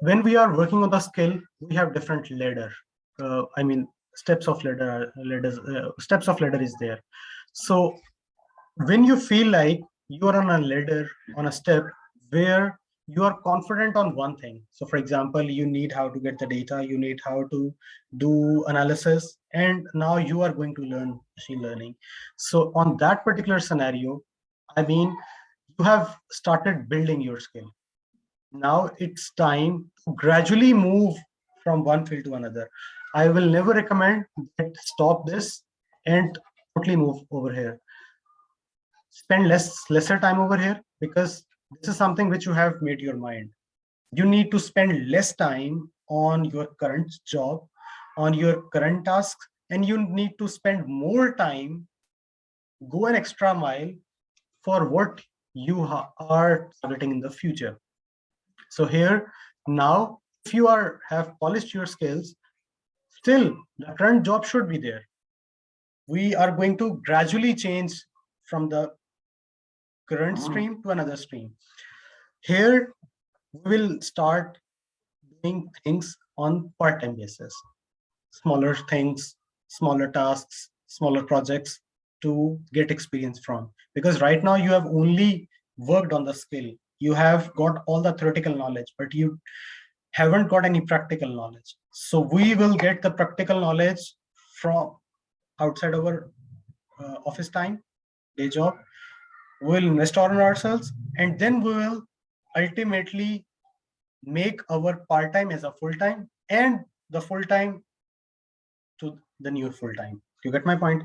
When we are working on the skill, we have different ladder. I mean, steps of ladder is there. So when you feel like you are on a ladder, on a step where you are confident on one thing. So for example, you need how to get the data, you need how to do analysis, and now you are going to learn machine learning. So on that particular scenario, I mean, you have started building your skill. Now it's time to gradually move from one field to another. I will never recommend that stop this and totally move over here. Spend lesser time over here, because this is something which you have made your mind. You need to spend less time on your current job, on your current tasks, and you need to spend more time, go an extra mile for what you are targeting in the future. So here, now, if you have polished your skills, still the current job should be there. We are going to gradually change from the current stream to another stream. Here, we will start doing things on part-time basis, smaller things, smaller tasks, smaller projects to get experience from. Because right now you have only worked on the skill. You have got all the theoretical knowledge, but you haven't got any practical knowledge. So we will get the practical knowledge from outside our office time, day job. We'll invest on ourselves, and then we will ultimately make our part-time as a full-time, and the full-time to the new full-time. You get my point?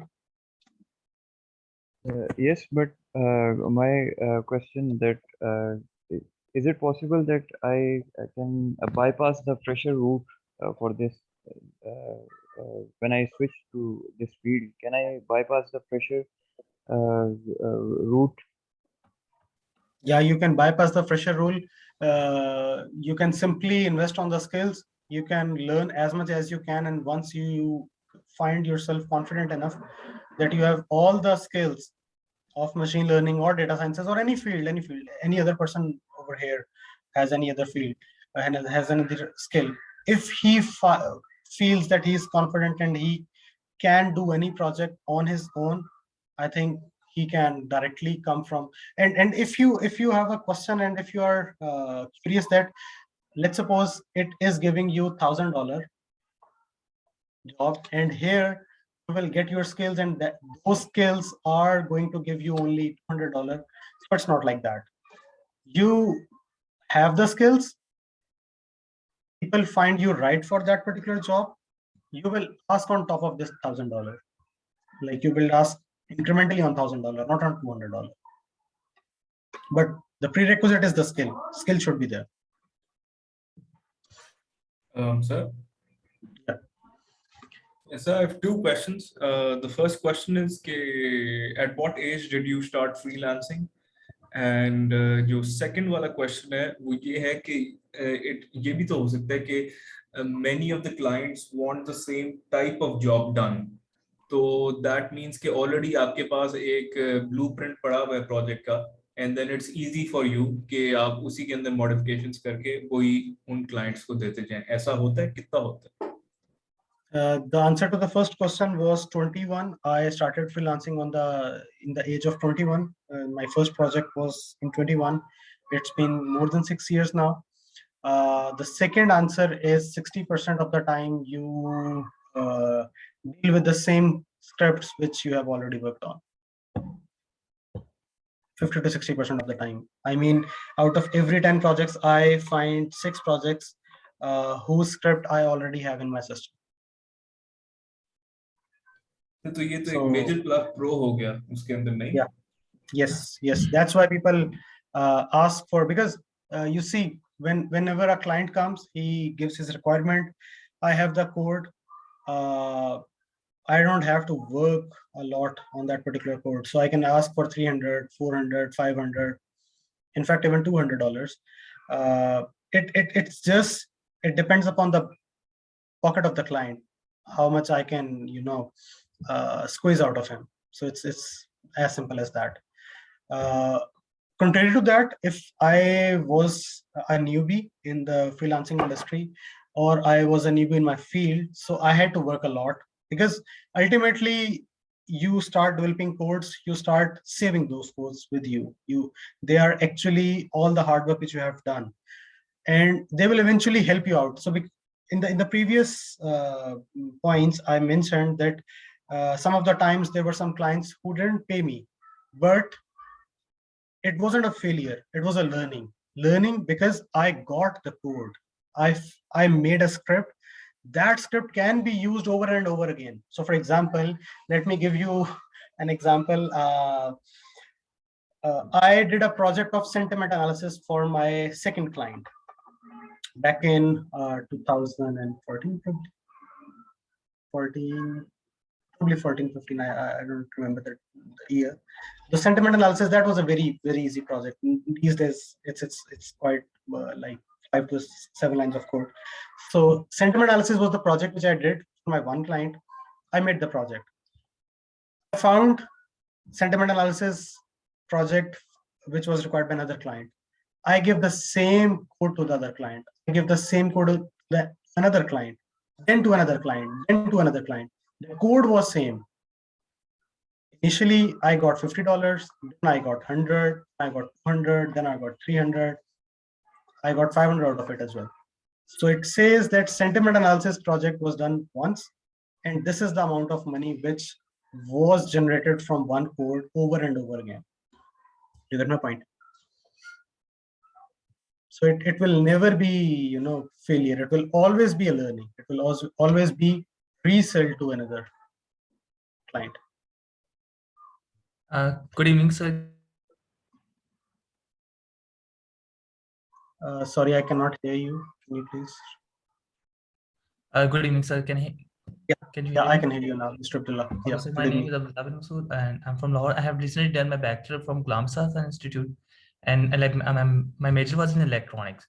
Yes, but my question that is it possible that I can bypass the fresher route for this when I switch to this field? Can I bypass the fresher route? Yeah, you can bypass the fresher rule. You can simply invest on the skills. You can learn as much as you can, and once you find yourself confident enough that you have all the skills of machine learning or data sciences or any field, any other person over here has any other field and has another skill. If he feels that he is confident and he can do any project on his own, I think he can directly come from. And if you have a question and if you are curious that, let's suppose it is giving you $1,000 job, and here you will get your skills, and that those skills are going to give you only $200. So it's not like that. You have the skills, people find you right for that particular job, you will ask on top of this $1,000. Like you will ask incrementally on $1,000, not on $200. But the prerequisite is the skill. Skill should be there. Sir? Yeah. Yes, sir, I have two questions. The first question is, at what age did you start freelancing? And जो second वाला question है वो ये है कि ये भी तो हो सकता है कि many of the clients want the same type of job done. तो that means कि already आपके पास एक blueprint पड़ा हुआ है project का, and then it's easy for you कि आप उसी के अंदर modifications करके वही उन clients को देते जाएं. ऐसा होता है? कितना होता है? The answer to the first question was 21. I started freelancing in the age of 21. My first project was in 21. It's been more than 6 years now. The second answer is 60% of the time you deal with the same scripts which you have already worked on. 50 to 60% of the time. I mean, out of every 10 projects, I find 6 projects whose script I already have in my system. तो ये तो एक major pro हो गया उसके अंदर नहीं? Yeah. Yes. That's why people ask for, because you see, whenever a client comes, he gives his requirement. I have the code. I don't have to work a lot on that particular code. So I can ask for 300, 400, 500, in fact, even $200. It depends upon the pocket of the client, how much I can, squeeze out of him. So it's as simple as that. Contrary to that, if I was a newbie in the freelancing industry, or I was a newbie in my field, so I had to work a lot, because ultimately you start developing codes, you start saving those codes with you. They are actually all the hard work which you have done, and they will eventually help you out. So in the previous points, I mentioned that some of the times there were some clients who didn't pay me, but it wasn't a failure, it was a learning because I got the code. I made a script. That script can be used over and over again. So for example, let me give you an example. I did a project of sentiment analysis for my second client back in 2014, probably 14, 15, I don't remember the year. The sentiment analysis, that was a very, very easy project. These days, it's quite like 5 to 7 lines of code. So sentiment analysis was the project which I did for my one client. I made the project. I found sentiment analysis project which was required by another client. I give the same code to the other client. I give the same code to another client, then to another client, then to another client. The code was same. Initially, I got $50, then I got 100, I got 200, then I got 300. I got 500 out of it as well. So it says that sentiment analysis project was done once, and this is the amount of money which was generated from one code over and over again. You get my point? So it will never be, failure. It will always be a learning. It will also always be resell to another client. Good evening, sir. Sorry, I cannot hear you. Can you please? Good evening, sir. Can you hear me? I can hear you now, Mr. Abdullah. Okay, so my name is Abdullah bin Masood, and I'm from Lahore. I have recently done my bachelor from Glam Institute, and like my major was in electronics.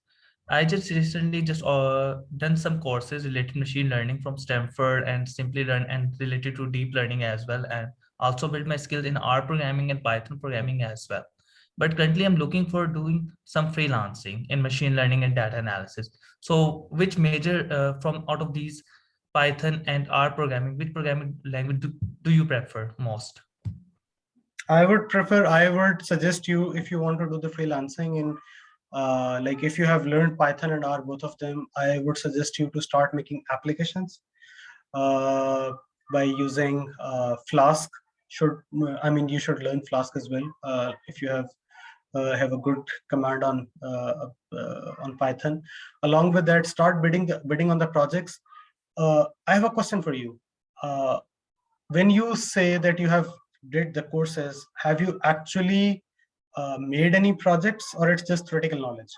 I just recently just done some courses related to machine learning from Stanford and simply learn and related to deep learning as well, and also build my skills in R programming and Python programming as well. But currently I'm looking for doing some freelancing in machine learning and data analysis. So which major from out of these, Python and R programming, which programming language do you prefer most? I would suggest you, if you want to do the freelancing in, like if you have learned Python and R, both of them, I would suggest you to start making applications by using Flask. You should learn Flask as well if you have a good command on Python. Along with that, start bidding on the projects. I have a question for you. When you say that you have did the courses, have you actually made any projects, or it's just theoretical knowledge?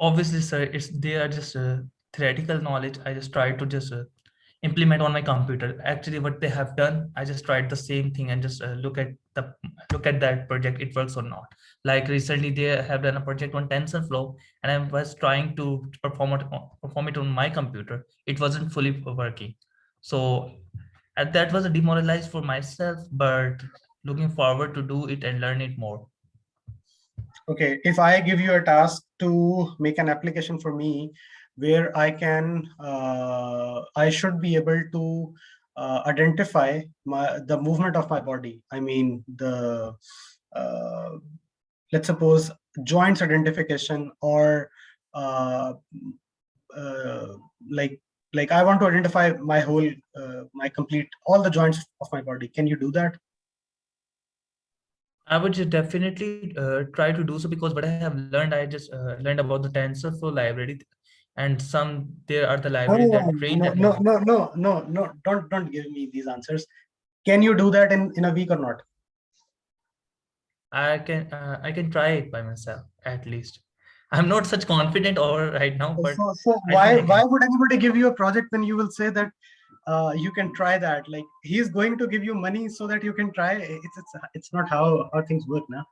Obviously, sir, they are just theoretical knowledge. I just try to just implement on my computer. Actually, what they have done, I just tried the same thing and just look at that project, it works or not. Like recently, they have done a project on TensorFlow, and I was trying to perform it on my computer. It wasn't fully working, so that was a demoralized for myself. But looking forward to do it and learn it more. Okay, if I give you a task to make an application for me, where I should be able to identify the movement of my body. I mean, let's suppose joints identification, or uh, uh, like I want to identify my whole, all the joints of my body. Can you do that? I would just definitely try to do so, because what I have learned, I just learned about the TensorFlow library, and there are the libraries that train that model. No, don't give me these answers. Can you do that in a week or not? I can try it by myself at least. I'm not such confident over right now, but So I think I why can. would anybody give you a project when you will say that you can try that? Like, he's going to give you money so that you can try. It's not how things work now.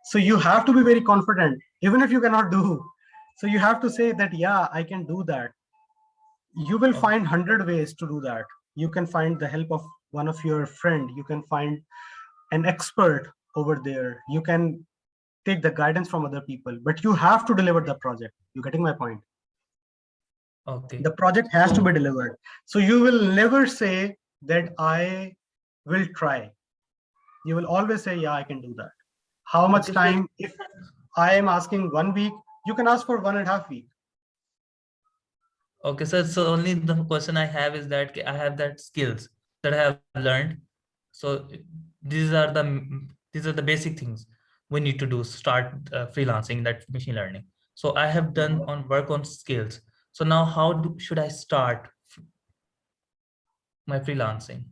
So you have to be very confident, even if you cannot do. So you have to say that, yeah, I can do that. You will Okay. find 100 ways to do that. You can find the help of one of your friend. You can find an expert over there. You can take the guidance from other people, but you have to deliver the project. You getting my point? Okay. The project has to be delivered. So you will never say that I will try. You will always say, yeah, I can do that. How much Okay, time? If I am asking 1 week, you can ask for 1.5 weeks. Okay, so only the question I have is that I have that skills that I have learned. So these are the basic things we need to do. Start freelancing, that machine learning. So I have done on work on skills. So now should I start my freelancing?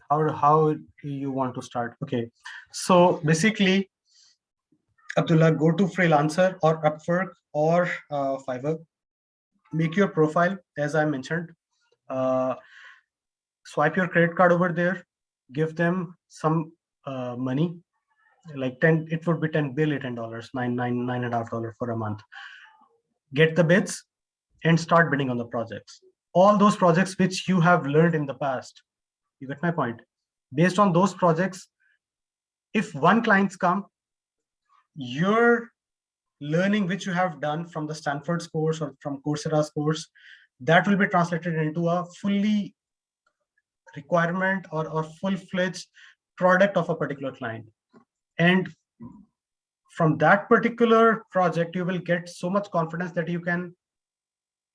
How do you want to start? Okay, so basically, Abdullah, go to Freelancer or Upwork or Fiverr. Make your profile, as I mentioned. Uh, Swipe your credit card over there. Give them some money, like 10. It would be 10, barely $10, $9.5 for a month. Get the bids and start bidding on the projects. All those projects which you have learned in the past. You get my point? Based on those projects, if one clients come, your learning which you have done from the Stanford's course or from Coursera's course, that will be translated into a fully requirement or full-fledged product of a particular client. And from that particular project, you will get so much confidence that you can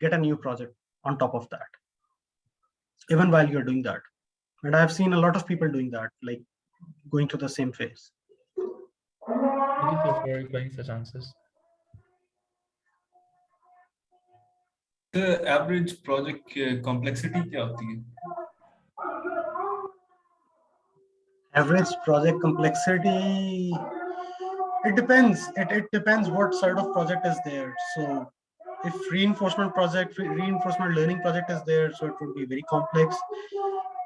get a new project on top of that, even while you're doing that. And I've seen a lot of people doing that, like going through the same phase. Thank you for clarifying such answers. The average project complexity क्या होती है? Average project complexity, it depends. It depends what sort of project is there. So if reinforcement learning project is there, so it would be very complex.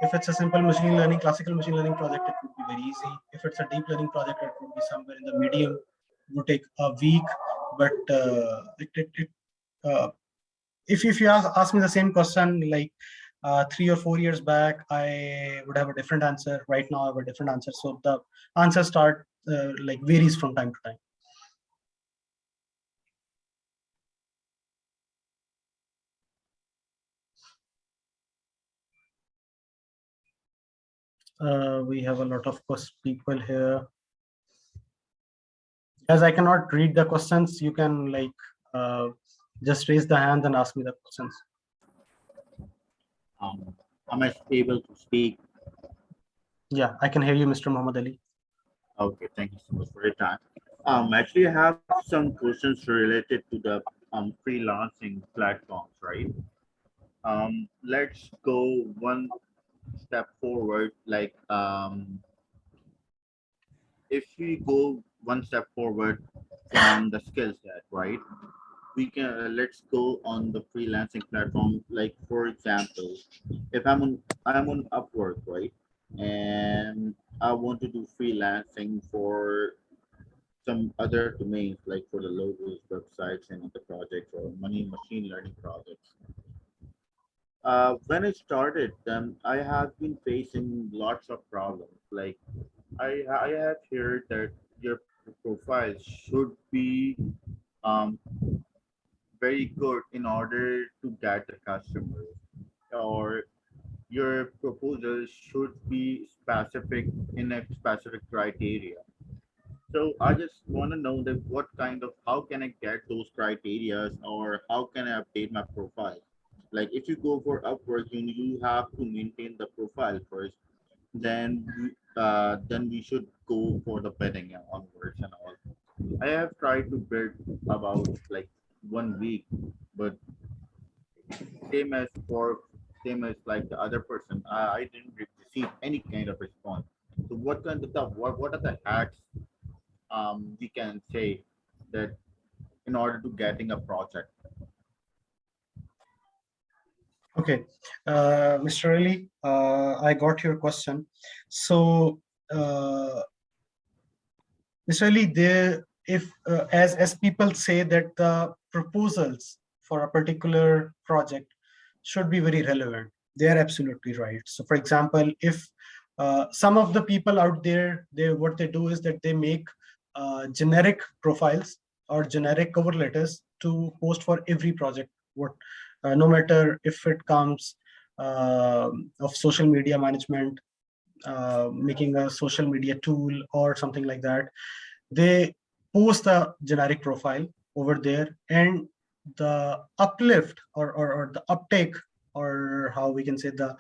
If it's a simple machine learning, classical machine learning project, it would be very easy. If it's a deep learning project, it would be somewhere in the medium. It would take a week, but if you ask me the same question like 3 or 4 years back, I would have a different answer. Right now, I have a different answer. So the answer like varies from time to time. We have a lot of people here. As I cannot read the questions, you can like just raise the hand and ask me the questions. Am I able to speak? Yeah, I can hear you, Mr. Muhammad Ali. Okay, thank you so much for your time. Actually, I have some questions related to the freelancing platforms, right? Let's go one step forward. Like, if we go one step forward from the skill set, right? We can let's go on the freelancing platform. Like, for example, if I'm on Upwork, right? And I want to do freelancing for some other domains, like for the logos, websites, and other projects, or money machine learning projects. When I started them, I have been facing lots of problems. Like, I have heard that your profile should be um, very good in order to get the customer, or your proposal should be specific in a specific criteria. So I just want to know that what kind of, how can I get those criterias, or how can I update my profile? Like, if you go for Upwork, you have to maintain the profile first. Then we should go for the bidding onwards and all. I have tried to bid about like 1 week, but same as for same as like the other person, I didn't receive any kind of response. So what kind of what are the hacks we can say that in order to getting a project? Okay, Mr. Ali, I got your question. So, Mr. Ali, if as people say that the proposals for a particular project should be very relevant, they are absolutely right. So, for example, if some of the people out there, what they do is that they make generic profiles or generic cover letters to post for every project. No matter if it comes of social media management, making a social media tool or something like that, they post a generic profile over there, and the uplift or the uptake, or how we can say, the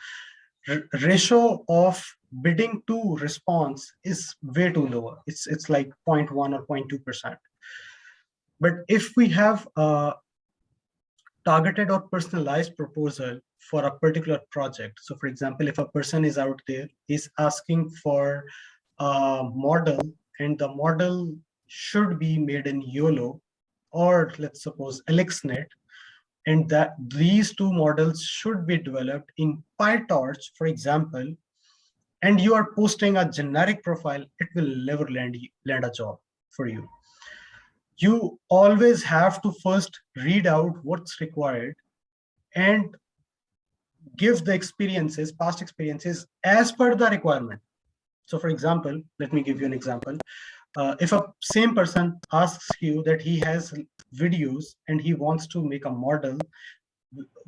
ratio of bidding to response is way too low. It's like 0.1 or 0.2%. But if we have a targeted or personalized proposal for a particular project, so for example, if a person is out there, is asking for a model, and the model should be made in YOLO, or let's suppose AlexNet, and that these two models should be developed in PyTorch, for example, and you are posting a generic profile, it will never land a job for you. You always have to first read out what's required and give the experiences, past experiences, as per the requirement. So for example, let me give you an example. If a same person asks you that he has videos and he wants to make a model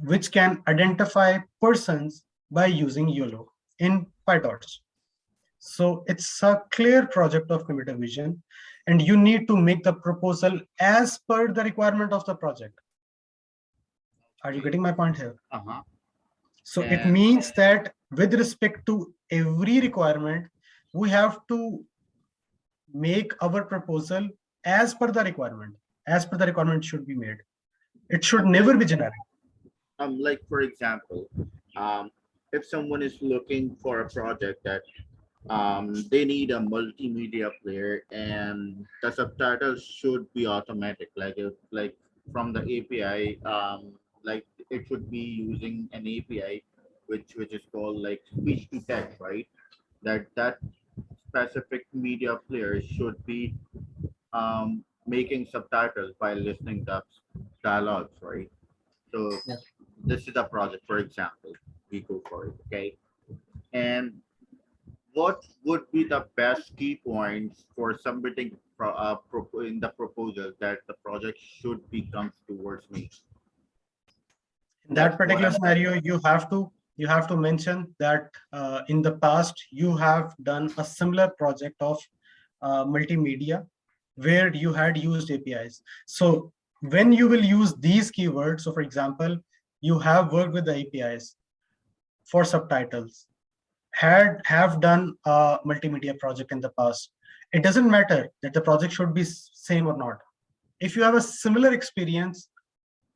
which can identify persons by using YOLO in PyTorch. So it's a clear project of computer vision, and you need to make the proposal as per the requirement of the project. Are you getting my point here? Uh-huh. So it means that with respect to every requirement, we have to make our proposal as per the requirement. As per the requirement should be made. It should never be generic. Like, for example, if someone is looking for a project that they need a multimedia player, and the subtitles should be automatic, like if like from the API, like it should be using an API which is called like speech to text, right? That specific media player should be making subtitles by listening to dialogues, right? So Yes. this is a project, for example, we go for it, okay? And what would be the best key points for submitting in the proposal that the project should be comes towards me? In That's that what particular I'm. scenario, you have to mention that in the past you have done a similar project of multimedia where you had used APIs. So when you will use these keywords, so for example, you have worked with the APIs for subtitles, have done a multimedia project in the past. It doesn't matter that the project should be same or not. If you have a similar experience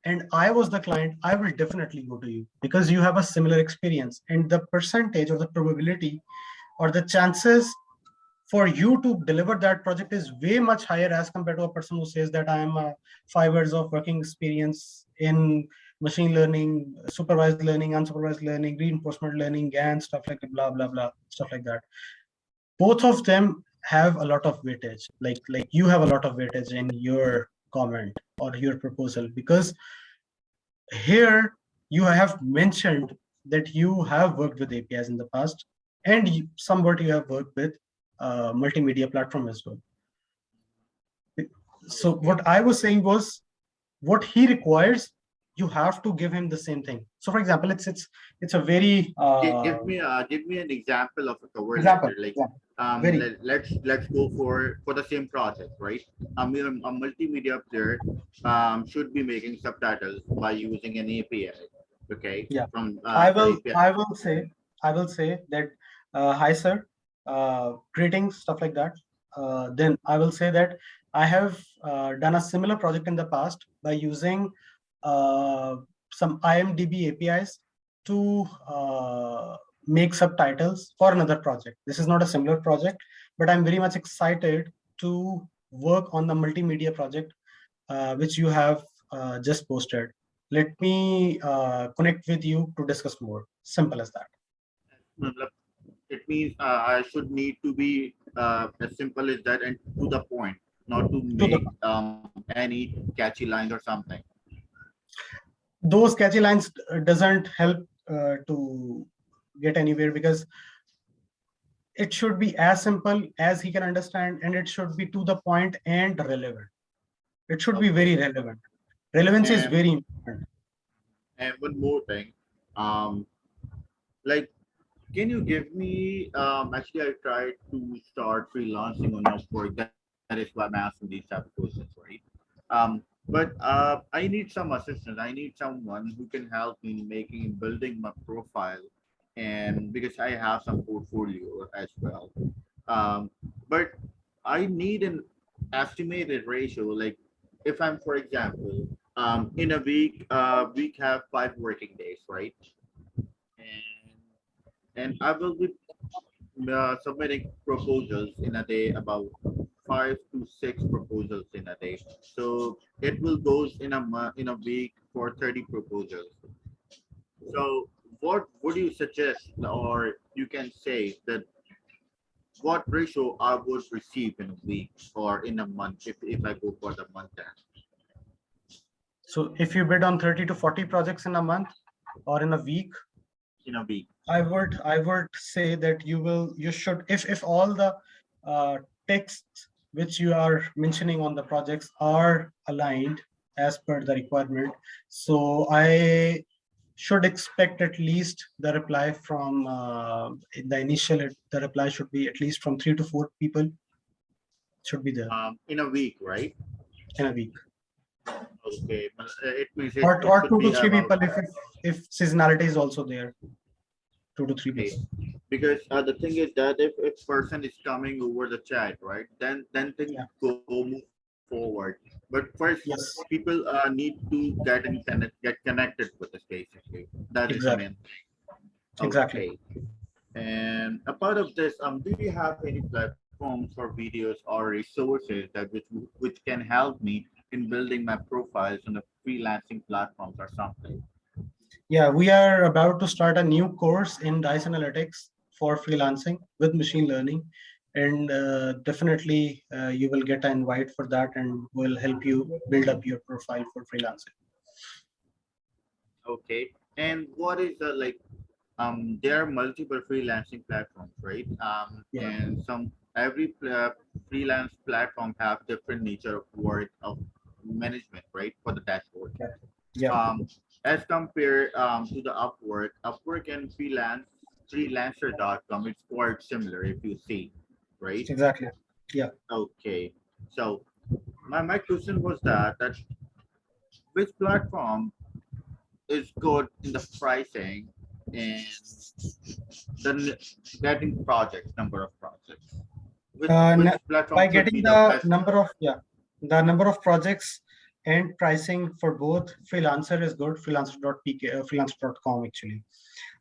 and I was the client, I will definitely go to you because you have a similar experience, and the percentage or the probability or the chances for you to deliver that project is way much higher as compared to a person who says that I am a 5 years of working experience in machine learning, supervised learning, unsupervised learning, reinforcement learning, and stuff like blah blah blah, stuff like that. Both of them have a lot of weightage. Like you have a lot of weightage in your comment or your proposal because here you have mentioned that you have worked with APIs in the past, and somewhat you have worked with multimedia platform as well. So what I was saying was, what he requires, you have to give him the same thing. So for example, it's a very Give me an example of a cover example. letter. Like Yeah, very let's go for the same project, right? A multimedia player should be making subtitles by using an API. Okay, yeah. from I the will API. I will say that hi sir, greetings, stuff like that. Then I will say that I have done a similar project in the past by using uh, some IMDb APIs to make subtitles for another project. This is not a similar project, but I'm very much excited to work on the multimedia project which you have just posted. Let me connect with you to discuss more. Simple as that. Matlab, it means I should need to be as simple as that and to the point, not to To the make any catchy lines or something. those catchy lines doesn't help to get anywhere because it should be as simple as he can understand, and it should be to the point and relevant. It should be very Okay. relevant. Relevancy is And very important. one more thing, um, like, can you give me? Actually, I tried to start freelancing on Upwork. That is why I'm asking these type of questions, right? But I need some assistance. I need someone who can help me in making building my profile, and because I have some portfolio as well. Um, but I need an estimated ratio. Like, if I'm, for example, in a week have 5 working days, right? And I will be submitting proposals in a day, about 5 to 6 proposals in a day. So it will goes in a week for 30 proposals. So what would you suggest, or you can say that what ratio I would receive in a week or in a month if I go for the month end So if you bid on 30 to 40 projects in a month or in a week, in a week? I would say that you should, if all the texts which you are mentioning on the projects are aligned as per the requirement, so I should expect at least the reply from the initial, the reply should be at least from 3 to 4 people should be there In a week, right? in a week, Okay, but, it means it or should two to be three about. people if seasonality is also there, 2 to 3 Okay, people. because the thing is that if person is coming over the chat, right, then things Yeah. go move forward. But first, Yes, people need to get connected with us basically. That is the main exactly, thing. exactly. Okay, and a part of this, do you have any platforms or videos or resources that which can help me in building my profiles on the freelancing platforms or something? Yeah, we are about to start a new course in Dice Analytics for freelancing with machine learning. And definitely you will get an invite for that, and we'll help you build up your profile for freelancing. Okay. And what is the like? There are multiple freelancing platforms, right? Yeah. And every freelance platform have different nature of work of management, right? For the dashboard. Yeah. As compared to the Upwork and Freelancer.com, it's quite similar if you see, right? Exactly. Yeah. Okay. So my question was that which platform is good in the pricing and the getting projects, number of projects. Which platform By could getting be the the best? number of projects and pricing for both, freelancer is good. Freelancer.com actually.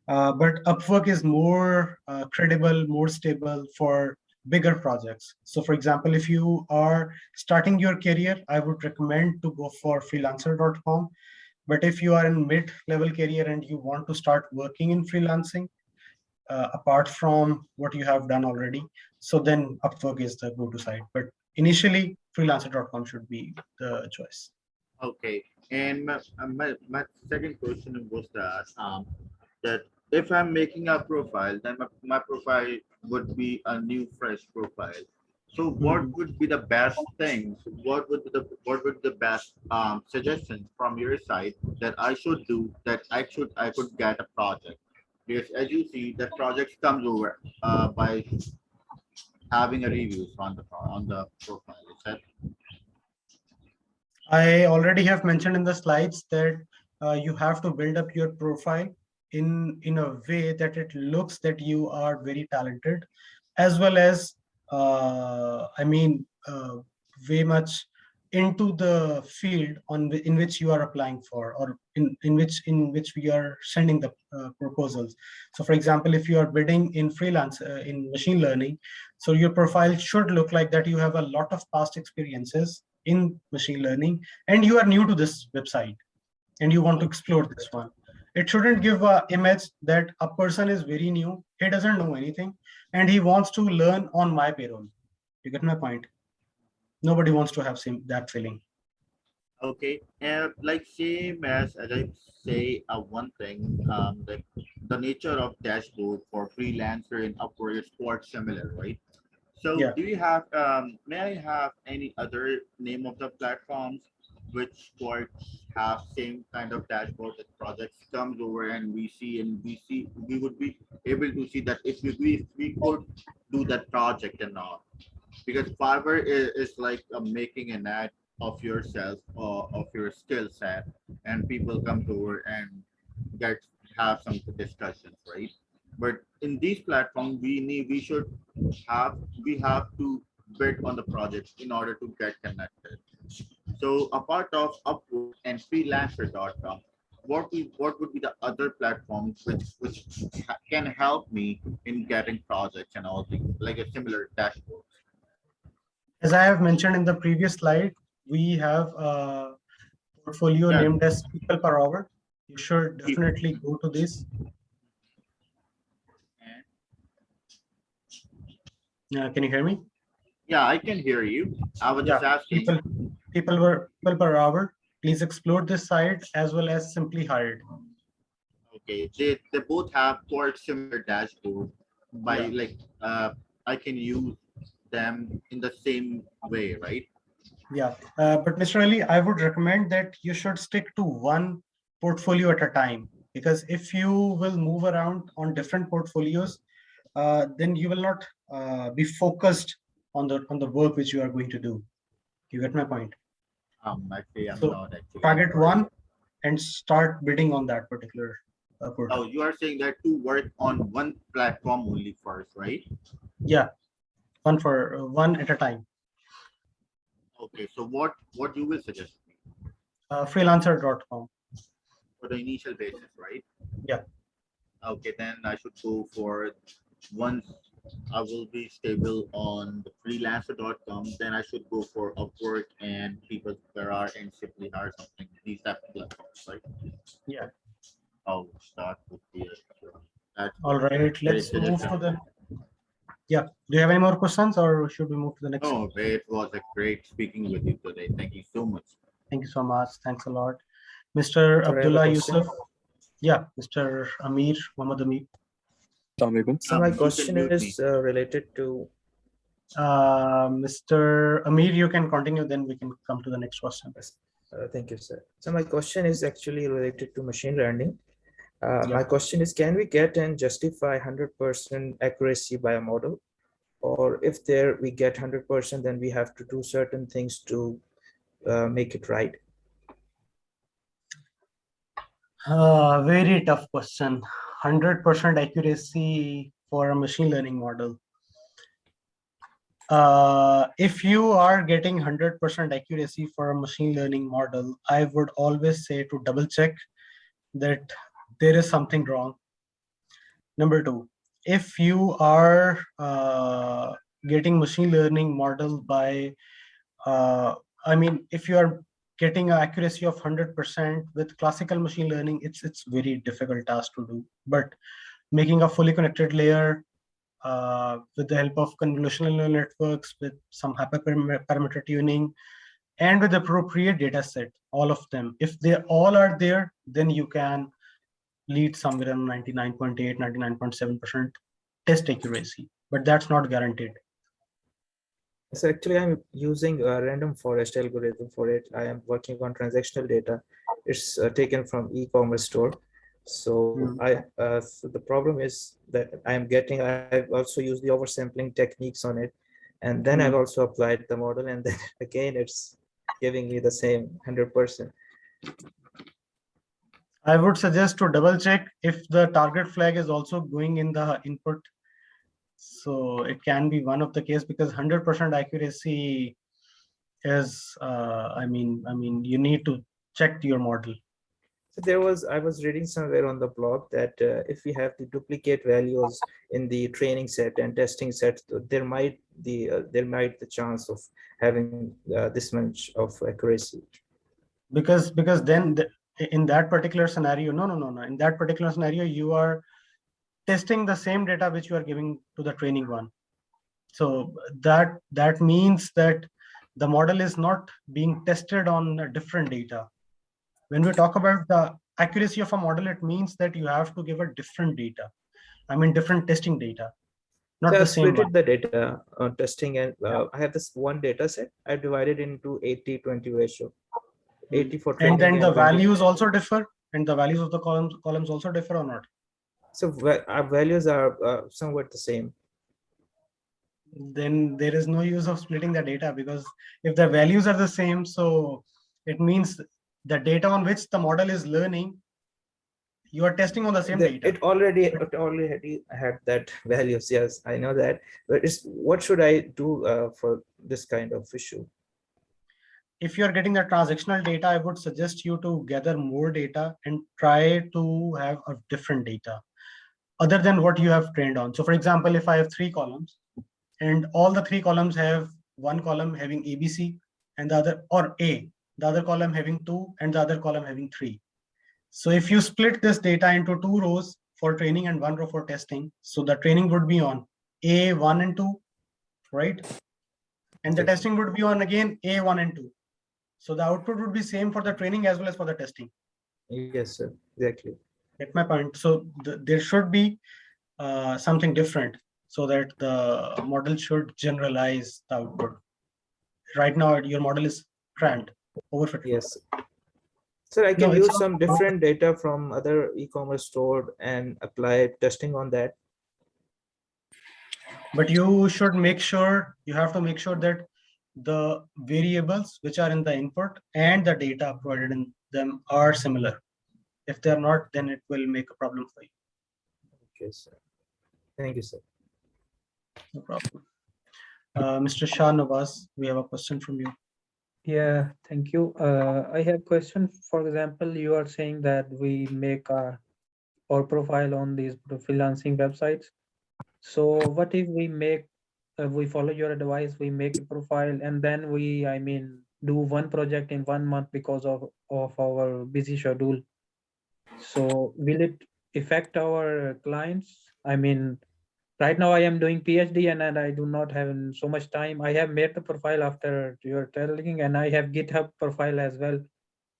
But Upwork is more credible, more stable for bigger projects. So for example, if you are starting your career, I would recommend to go for freelancer.com. But if you are in mid-level career and you want to start working in freelancing, apart from what you have done already, so then Upwork is the go-to site. But initially, freelancer.com should be the choice. Okay. And my second question was that if I'm making a profile, then my profile would be a new fresh profile. So what would be the best things? What would be the best suggestions from your side that I should do that I could get a project? Because as you see, the project comes over by having a reviews on the profile. Is that I already have mentioned in the slides that you have to build up your profile in a way that it looks that you are very talented, as well as way much into the field in which you are applying for, or in which we are sending the proposals. So for example, if you are bidding in freelance in machine learning, so your profile should look like that you have a lot of past experiences in machine learning, and you are new to this website and you want to explore this one. It shouldn't give a image that a person is very new, he doesn't know anything, and he wants to learn on my payroll. You get my point? Nobody wants to have that feeling. okay? And like same as I say, one thing, the nature of dashboard for freelancer and Upwork is quite similar, right? So Yeah. do you have may I have any other name of the platforms which sports have same kind of dashboard that projects comes over and we would be able to see that if we could do that project and all, because Fiverr is like making an ad of yourself or of your skill set, and people come over and get have some discussions, right? But in these platforms, we have to bid on the project in order to get connected. So apart of Upwork and Freelancer.com, what would be the other platforms which can help me in getting projects and all things like a similar dashboard? As I have mentioned in the previous slide, we have a portfolio Yeah. named as people per hour. You should definitely go to this. Can you hear me? Yeah, I can hear you. I was just asking. People per hour. Please explore this site as well as Simply Hired. Okay, they both have quite similar dashboard. By I can use them in the same way, right? Yeah, but Mr. Ali, I would recommend that you should stick to one portfolio at a time, because if you will move around on different portfolios, then you will not be focused on the work which you are going to do. You get my point? Actually, I'm So not actually. target one and start bidding on that particular portal. Oh, you are saying that to work on one platform only first, right? Yeah, one at a time. Okay, so what you will suggest me Freelancer.com. for the initial basis, right? Yeah. Okay, then I should go for once I will be stable on the freelancer.com, then I should go for Upwork and people there are and simply hire something. These type of platforms, right? Yeah. I'll start with the. That's All right, great let's move to the. suggestion. Yeah. Do you have any more questions, or should we move to the next? No, it was a great speaking with you today. Thank you so much. Thank you so much. Thanks a lot, Mr. So I have a Abdullah question. Yusuf. Yeah, Mr. Amir Muhammad Amir. So my You can question mute me. is related to Mr. Amir, you can continue. Then we can come to the next question. thank you, sir. So my question is actually related to machine learning. Yeah. My question is, can we get and justify 100% accuracy by a model? Or if there we get 100%, then we have to do certain things to make it right? Very tough question. 100% accuracy for a machine learning model. If you are getting 100% accuracy for a machine learning model, I would always say to double check that there is something wrong. Number two, if you are getting machine learning model by, if you are getting an accuracy of 100% with classical machine learning, it's very difficult task to do. But making a fully connected layer with the help of convolutional neural networks, with some hyperparameter tuning, and with appropriate data set, all of them, if they all are there, then you can lead somewhere around 99.8, 99.7% test accuracy, but that's not guaranteed. So actually, I'm using a random forest algorithm for it. I am working on transactional data. It's taken from e-commerce store. So so the problem is that I've also used the oversampling techniques on it. And then I've also applied the model, and then again, it's giving me the same 100%. I would suggest to double check if the target flag is also going in the input. So it can be one of the case, because 100% accuracy is, you need to check your model. So I was reading somewhere on the blog that if we have the duplicate values in the training set and testing set, there might the chance of having this much of accuracy. Because then in that particular scenario, no. In that particular scenario, you are testing the same data which you are giving to the training one. So that means that the model is not being tested on different data. When we talk about the accuracy of a model, it means that you have to give a different data. Different testing data, not So the I've same splitted one. the data testing, and I have this one data set. I've divided into 80-20 ratio. 80 for training, And then the 20. values also differ, and the values of the columns also differ or not? So our values are somewhat the same. Then there is no use of splitting the data, because if the values are the same, so it means the data on which the model is learning, you are testing on the same data. It already had that values. Yes, I know that. But what should I do for this kind of issue? If you are getting the transactional data, I would suggest you to gather more data and try to have a different data other than what you have trained on. So for example, if I have 3 columns and all the 3 columns have one column having ABC and the other, or A, the other column having 2 and the other column having 3. So if you split this data into 2 rows for training and 1 row for testing, so the training would be on A1 and 2, right? And the testing would be on again A1 and 2. So the output would be same for the training as well as for the testing. Yes, sir. Exactly. Get my point. So there should be something different, so that the model should generalize the output. Right now, your model is crammed, overfitted. Yes. So I can use some different data from other e-commerce store and apply testing on that. But you should make sure, you have to make sure that the variables which are in the input and the data provided in them are similar. If they're not, then it will make a problem for you. Okay, sir. Thank you, sir. No problem. Mr. Shah Nawaz, we have a question from you. Yeah, thank you. I have question. For example, you are saying that we make our profile on these freelancing websites. So what if we make, we follow your advice, we make a profile, and then we, do one project in 1 month because of our busy schedule. So will it affect our clients? I mean, right now I am doing PhD and I do not have so much time. I have made the profile after your telling, and I have GitHub profile as well.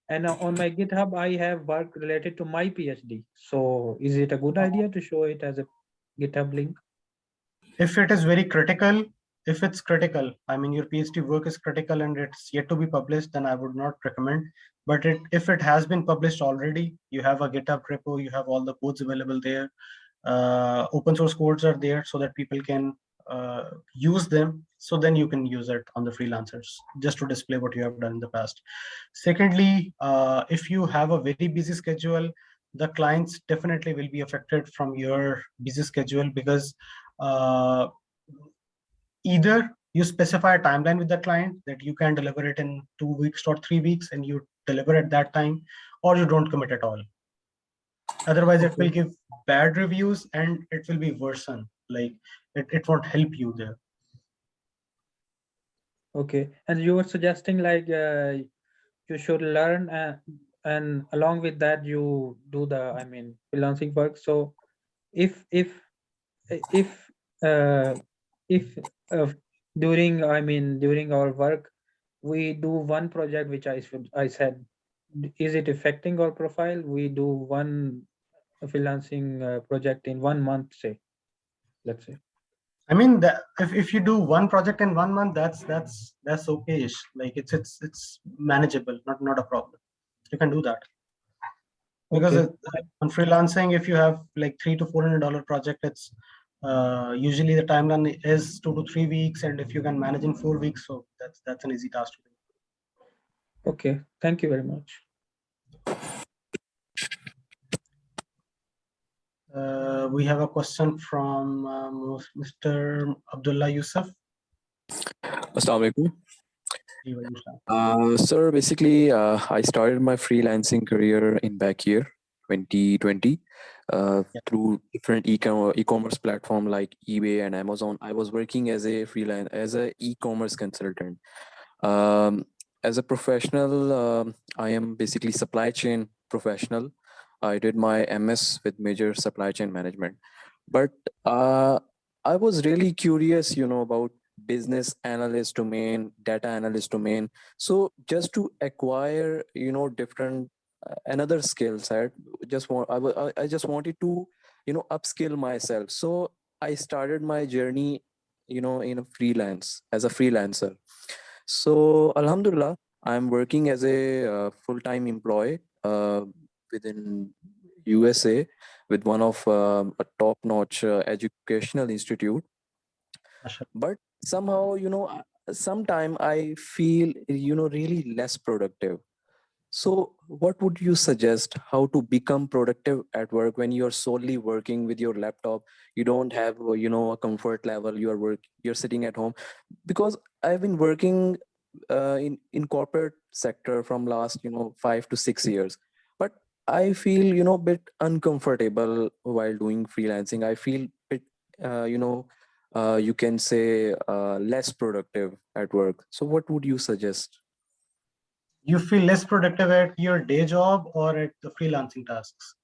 And on my GitHub, I have work related to my PhD. So is it a good idea to show it as a GitHub link? If it is very critical, if it's critical, I mean, your PhD work is critical and it's yet to be published, then I would not recommend. But if it has been published already, you have a GitHub repo, you have all the codes available there. Open source codes are there so that people can use them. So then you can use it on the freelancers just to display what you have done in the past. Secondly, if you have a very busy schedule, the clients definitely will be affected from your busy schedule, because uh, either you specify a timeline with the client that you can deliver it in 2 weeks or 3 weeks and you deliver at that time, or you don't commit at all. Otherwise, it will give bad reviews and it will be worsen. Like it won't help you there. Okay, and you were suggesting like you should learn and along with that you do the, I mean, freelancing work. So if if uh, if during, I mean, during our work we do one project which I said, is it affecting our profile? We do one freelancing project in 1 month, say, let's say. I mean, that if you do one project in 1 month, that's okay-ish. Like it's manageable, not a problem. You can do that. Because Okay. on freelancing, if you have like $300 to $400 project, it's usually the timeline is 2 to 3 weeks, and if you can manage in 4 weeks, so that's an easy task to do. Okay, thank you very much. We have a question from Mr. Abdullah Yusuf. Assalamu alaikum. Sir, basically, I started my freelancing career in back year 2020 through different e-commerce platform like eBay and Amazon. I was working as a freelance, as a e-commerce consultant. As a professional, I am basically supply chain professional. I did my MS with major supply chain management, but I was really curious, about business analyst domain, data analyst domain. So just to acquire, different another skill set, I just wanted to, upskill myself. So I started my journey, in a freelance as a freelancer. So Alhamdulillah, I'm working as a full-time employee within USA with one of a top-notch educational institute. But somehow, sometime I feel, really less productive. So what would you suggest how to become productive at work when you're solely working with your laptop? You don't have, a comfort level. You're sitting at home. Because I've been working in corporate sector from last, 5 to 6 years. But I feel, a bit uncomfortable while doing freelancing. I feel bit, you can say less productive at work. So what would you suggest? You feel less productive at your day job or at the freelancing tasks?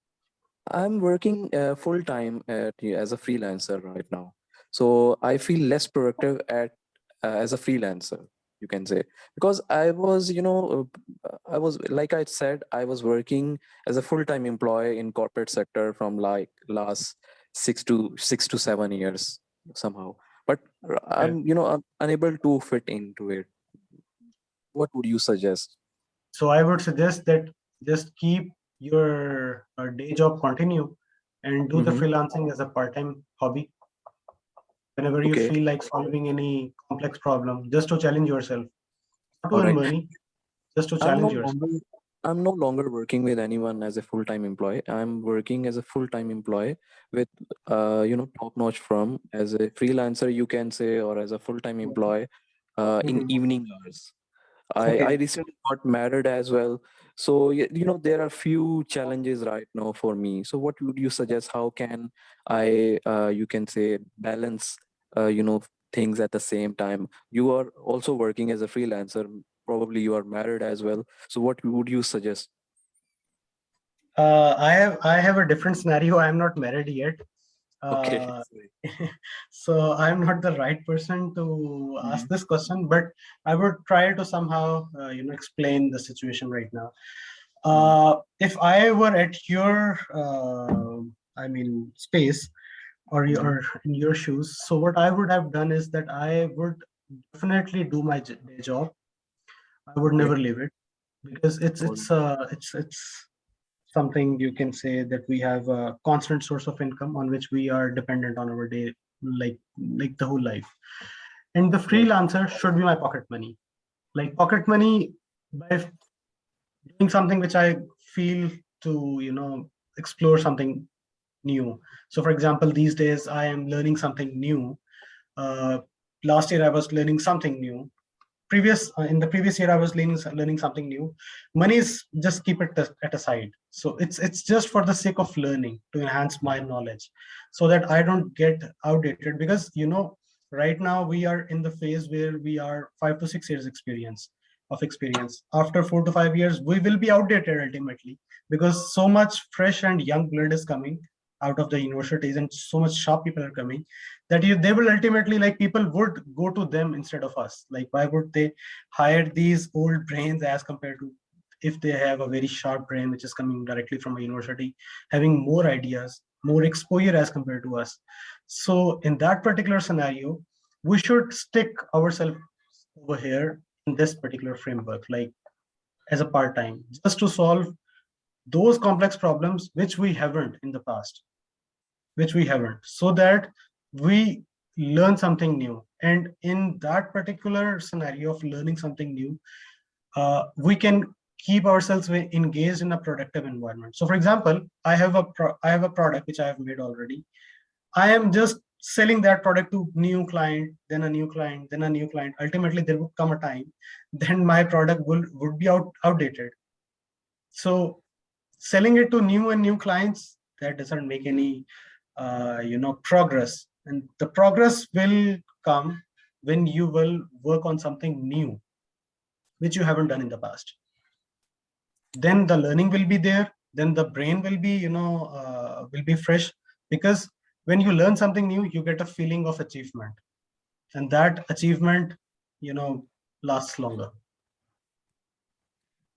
I'm working full time as a freelancer right now. So I feel less productive as a freelancer, you can say, because I was, I was, like I said, I was working as a full time employee in corporate sector from like last 6 to 7 years somehow. But I'm unable to fit into it. What would you suggest? So I would suggest that just keep your day job continue and do the freelancing as a part-time hobby. Whenever you Okay. feel like solving any complex problem, just to challenge yourself, not to All earn right. money, just to I'm challenge no yourself. longer I'm no longer working with anyone as a full-time employee. I'm working as a full-time employee with top-notch firm as a freelancer, you can say, or as a full-time employee in evening hours. I recently got married as well. So there are few challenges right now for me. So what would you suggest? How can I you can say balance things at the same time? You are also working as a freelancer. Probably you are married as well. So what would you suggest? I have a different scenario. I am not married yet. Okay. So I'm not the right person to ask this question, but I would try to somehow explain the situation right now. If I were at your space, or your in your shoes, so what I would have done is that I would definitely do my day job. I would never leave it, because it's something you can say that we have a constant source of income on which we are dependent on our day, like the whole life. And the freelancer should be my pocket money, like pocket money, by doing something which I feel to explore something new. So for example, these days I am learning something new. uh, Last year I was learning something new. In the previous year I was learning something new. Money is just keep it at a side. So it's just for the sake of learning, to enhance my knowledge, so that I don't get outdated. Because right now we are in the phase where we are 5 to 6 years experience. After 4 to 5 years we will be outdated ultimately, because so much fresh and young blood is coming out of the universities, and so much sharp people are coming, that they will ultimately, like, people would go to them instead of us. Like, why would they hire these old brains as compared to if they have a very sharp brain which is coming directly from a university, having more ideas, more exposure as compared to us. So in that particular scenario, we should stick ourselves over here in this particular framework, like as a part-time, just to solve those complex problems which we haven't in the past, so that we learn something new. And in that particular scenario of learning something new, we can keep ourselves engaged in a productive environment. So for example, I have a product which I have made already. I am just selling that product to new client, then a new client, then a new client. Ultimately there will come a time then my product would be outdated. So selling it to new clients, that doesn't make any progress. And the progress will come when you will work on something new which you haven't done in the past. Then the learning will be there, then the brain will be fresh, because when you learn something new you get a feeling of achievement, and that achievement lasts longer.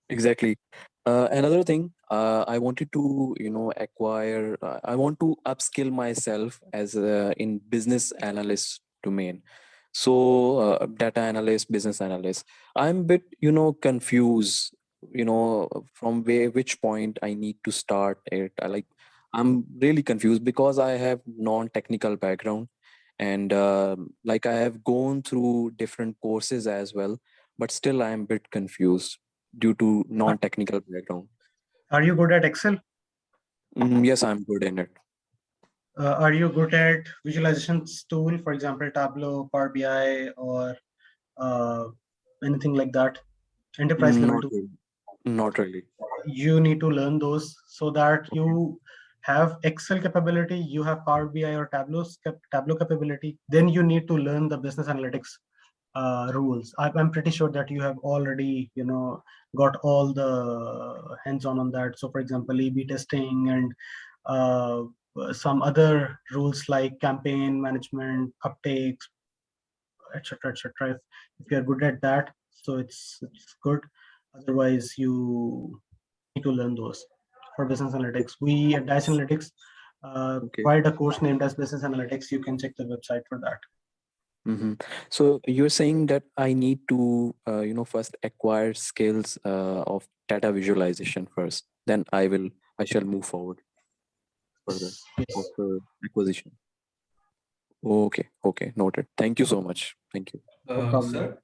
Exactly. Another thing, I wanted to, acquire. I want to upskill myself as in business analyst domain. So, data analyst, business analyst. I'm a bit, confused. From which point I need to start it. I'm really confused because I have non-technical background, and like I have gone through different courses as well, but still I'm a bit confused due to non-technical background. Are you good at Excel? Yes, I'm good in it. Are you good at visualizations tool, for example, Tableau, Power BI, or anything like that? Enterprise level Not tool. really. Not really. You need to learn those so that you have Excel capability, you have Power BI or Tableau capability. Then you need to learn the business analytics rules. I'm pretty sure that you have already got all the hands-on on that. So for example, A/B testing and some other rules like campaign management, uptakes, etc., etc. If you're good at that, so it's good. Otherwise, you need to learn those. For business analytics, we at Dice Analytics provide a course named as Business Analytics. You can check the website for that. So you're saying that I need to, first acquire skills of data visualization first. Then I shall move forward further after acquisition. Okay, noted. Thank you so much. Thank you. No problem. Sir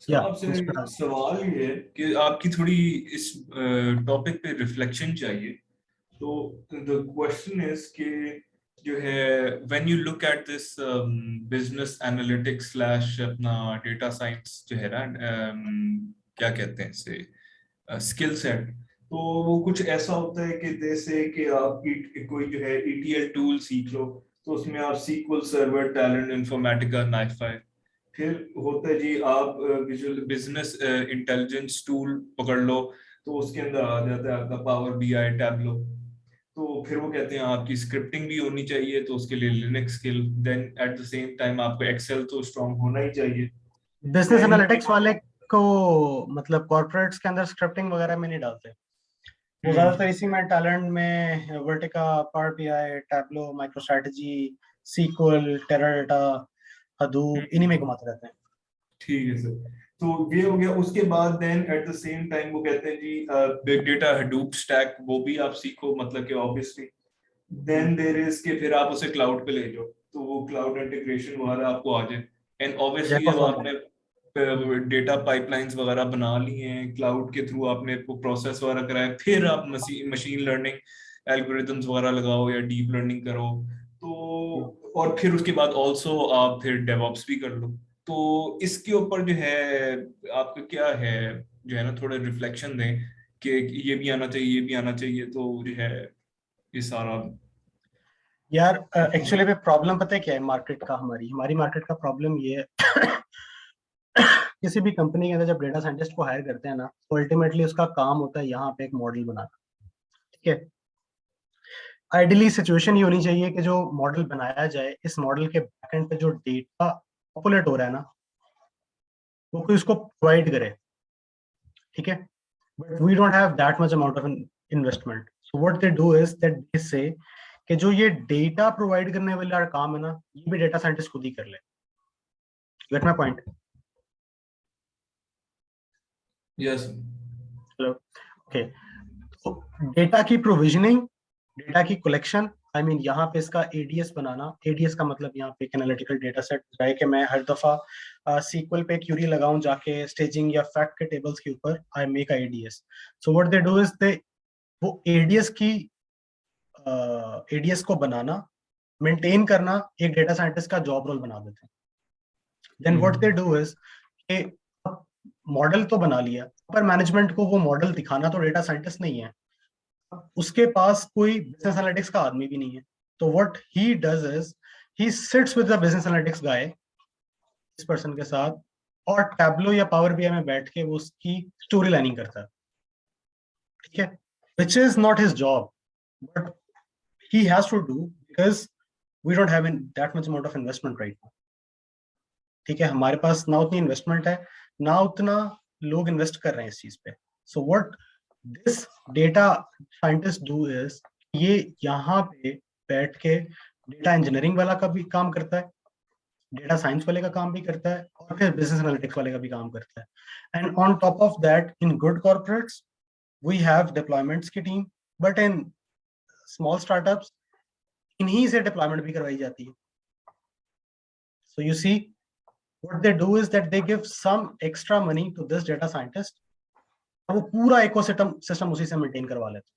Yeah, आपसे Mr. Raj. सवाल ये है कि आपकी थोड़ी इस topic पे reflection चाहिए. तो the question is कि जो है when you look at this business analytics / अपना data science जो है ना क्या कहते हैं इसे skill set, तो वो कुछ ऐसा होता है कि जैसे कि आप कोई जो है ETL tool सीख लो, तो उसमें आप SQL Server, Talent, Informatica, NiFi, फिर होता है जी आप विजुअल बिजनेस इंटेलिजेंस टूल पकड़ लो, तो उसके अंदर आ जाता है आपका पावर बीआई, टैबलो। तो फिर वो कहते हैं आपकी स्क्रिप्टिंग भी होनी चाहिए, तो उसके लिए Linux skill, then at the same time आपको एक्सेल तो स्ट्रांग होना ही चाहिए। बिजनेस एनालिटिक्स वाले को मतलब कॉर्पोरेट्स के अंदर स्क्रिप्टिंग वगैरह में नहीं डालते, वो ज्यादातर इसी में टैलेंट में Vertica, Power BI, Tableau, micro strategy, SQL, Teradata, Hadoop, इन्हीं में घुमाते रहते हैं। ठीक है सर, तो ये हो गया। उसके बाद then at the same time वो कहते हैं जी बिग डेटा, हडूप स्टैक, वो भी आप सीखो, मतलब कि ऑब्वियसली। देन देयर इज के फिर आप उसे क्लाउड पे ले जाओ, तो वो क्लाउड इंटीग्रेशन वगैरह आपको आ जाए। एंड ऑब्वियसली अब आपने डेटा पाइपलाइंस वगैरह बना लिए हैं, क्लाउड के थ्रू आपने प्रोसेस वगैरह कराया, फिर आप मशीन लर्निंग एल्गोरिथम्स वगैरह लगाओ या डीप लर्निंग करो, तो और फिर उसके बाद ऑल्सो आप फिर डेवऑप्स भी कर लो। तो इसके ऊपर जो है आपका क्या है, जो है ना, थोड़ा रिफ्लेक्शन दें कि ये भी आना चाहिए, ये भी आना चाहिए, तो जो है ये सारा। यार एक्चुअली प्रॉब्लम पता है क्या है मार्केट का, हमारी मार्केट का प्रॉब्लम ये है किसी भी कंपनी के अंदर जब डेटा साइंटिस्ट को हायर करते हैं ना, तो अल्टीमेटली उसका काम होता है यहाँ पे एक मॉडल बनाना, ठीक है। आइडियली सिचुएशन ये होनी चाहिए कि जो मॉडल बनाया जाए, इस मॉडल के बैकएंड पे जो डेटा पॉपुलेट हो रहा है ना, वो कोई उसको प्रोवाइड करे, ठीक है। But we don't have that much amount of investment, so what they do is that they say कि जो ये डेटा प्रोवाइड करने वाला काम है ना, ये भी डेटा साइंटिस्ट खुद ही कर ले। Gate my point? Yes. Hello, okay. तो डेटा की प्रोविजनिंग, डेटा की कलेक्शन, आई मीन यहाँ पे इसका एडीएस बनाना। एडीएस का मतलब यहाँ पे एक एनालिटिकल डेटा सेट है कि मैं हर दफा सीक्वल पे क्यूरी लगाऊं जाके स्टेजिंग या फैक्ट के टेबल्स के ऊपर, I make a ADS. So what they do is they वो एडीएस को बनाना, मेंटेन करना एक डेटा साइंटिस्ट का जॉब रोल बना देते हैं। Then what they do is कि मॉडल तो बना लिया, पर मैनेजमेंट को वो मॉडल दिखाना तो डेटा साइंटिस्ट नहीं है, उसके पास कोई बिजनेस एनालिटिक्स का आदमी भी नहीं है। तो what he does is he sits with the business analytics guy, इस पर्सन के साथ, और टैबलो या पावर बीआई में बैठ के वो उसकी स्टोरी लाइनिंग करता है, ठीक है। Which is not his job, but he has to do because we don't have that much amount of investment right now, ठीक है। हमारे पास ना उतनी इन्वेस्टमेंट है, ना उतना लोग इन्वेस्ट कर रहे हैं इस चीज पे। So what this data scientist do is ये यहाँ पे बैठ के डेटा इंजीनियरिंग वाला का भी काम करता है, डेटा साइंस वाले का काम भी करता है, और फिर बिजनेस एनालिटिक्स वाले का भी काम करता है। And on top of that, in good corporates we have deployments की team, but in small startups इन्हीं से डिप्लॉयमेंट भी करवाई जाती है। So you see, what they do is that they give some extra money to this data scientist, और वो पूरा इकोसिस्टम उसी से मेंटेन करवा लेते,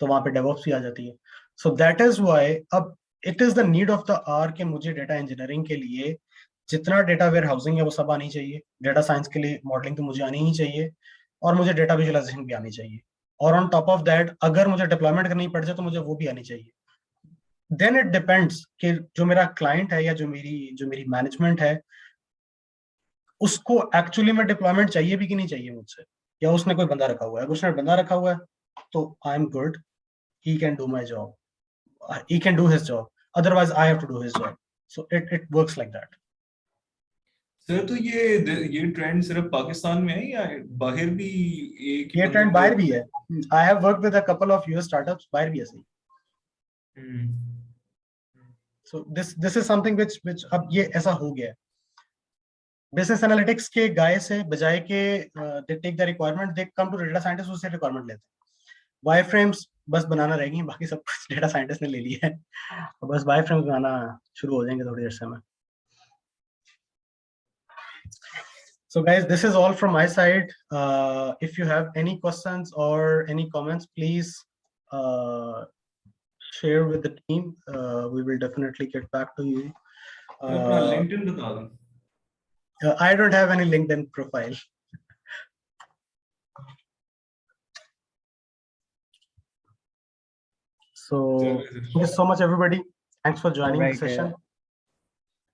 तो वहां पे डेवऑप्स भी आ जाती है। सो दैट इज व्हाई अब it is the need of the hour कि मुझे डेटा इंजीनियरिंग के लिए जितना डेटा वेयर हाउसिंग है वो सब आनी चाहिए, डेटा साइंस के लिए मॉडलिंग तो मुझे आनी ही चाहिए, और मुझे डेटा विजुअलाइजेशन भी आनी चाहिए, और ऑन टॉप ऑफ दैट अगर मुझे डिप्लॉयमेंट करनी पड़ जाए तो मुझे वो भी आनी चाहिए। देन इट डिपेंड्स कि जो मेरा क्लाइंट है या जो मेरी मैनेजमेंट है, उसको एक्चुअली में डिप्लॉयमेंट चाहिए भी कि नहीं चाहिए मुझसे, या उसने कोई बंदा रखा हुआ है। अगर उसने बंदा रखा हुआ है तो I am good, he can do my job, he can do his job, otherwise I have to do his job. So it works like that. Sir तो ये ट्रेंड सिर्फ पाकिस्तान में है या बाहर भी? ये ट्रेंड बाहर भी है। I have worked with a couple of US startups, बाहर भी है सही। So this is something which अब ये ऐसा हो गया है। बिजनेस एनालिटिक्स के गाय से बजाय के they take the requirement, they come to data scientist, उससे रिक्वायरमेंट लेते हैं। वाई फ्रेम्स बस बनाना रह गई, बाकी सब कुछ डेटा साइंटिस्ट ने ले लिया है, तो बस वाई फ्रेम्स बनाना शुरू हो जाएंगे थोड़ी देर से में। So guys, this is all from my side. If you have any questions or any comments, please share with the team. We will definitely get back to you. अपना LinkedIn बता दो। I don't have any LinkedIn profile. So thank you so much, everybody. Thanks for joining the session.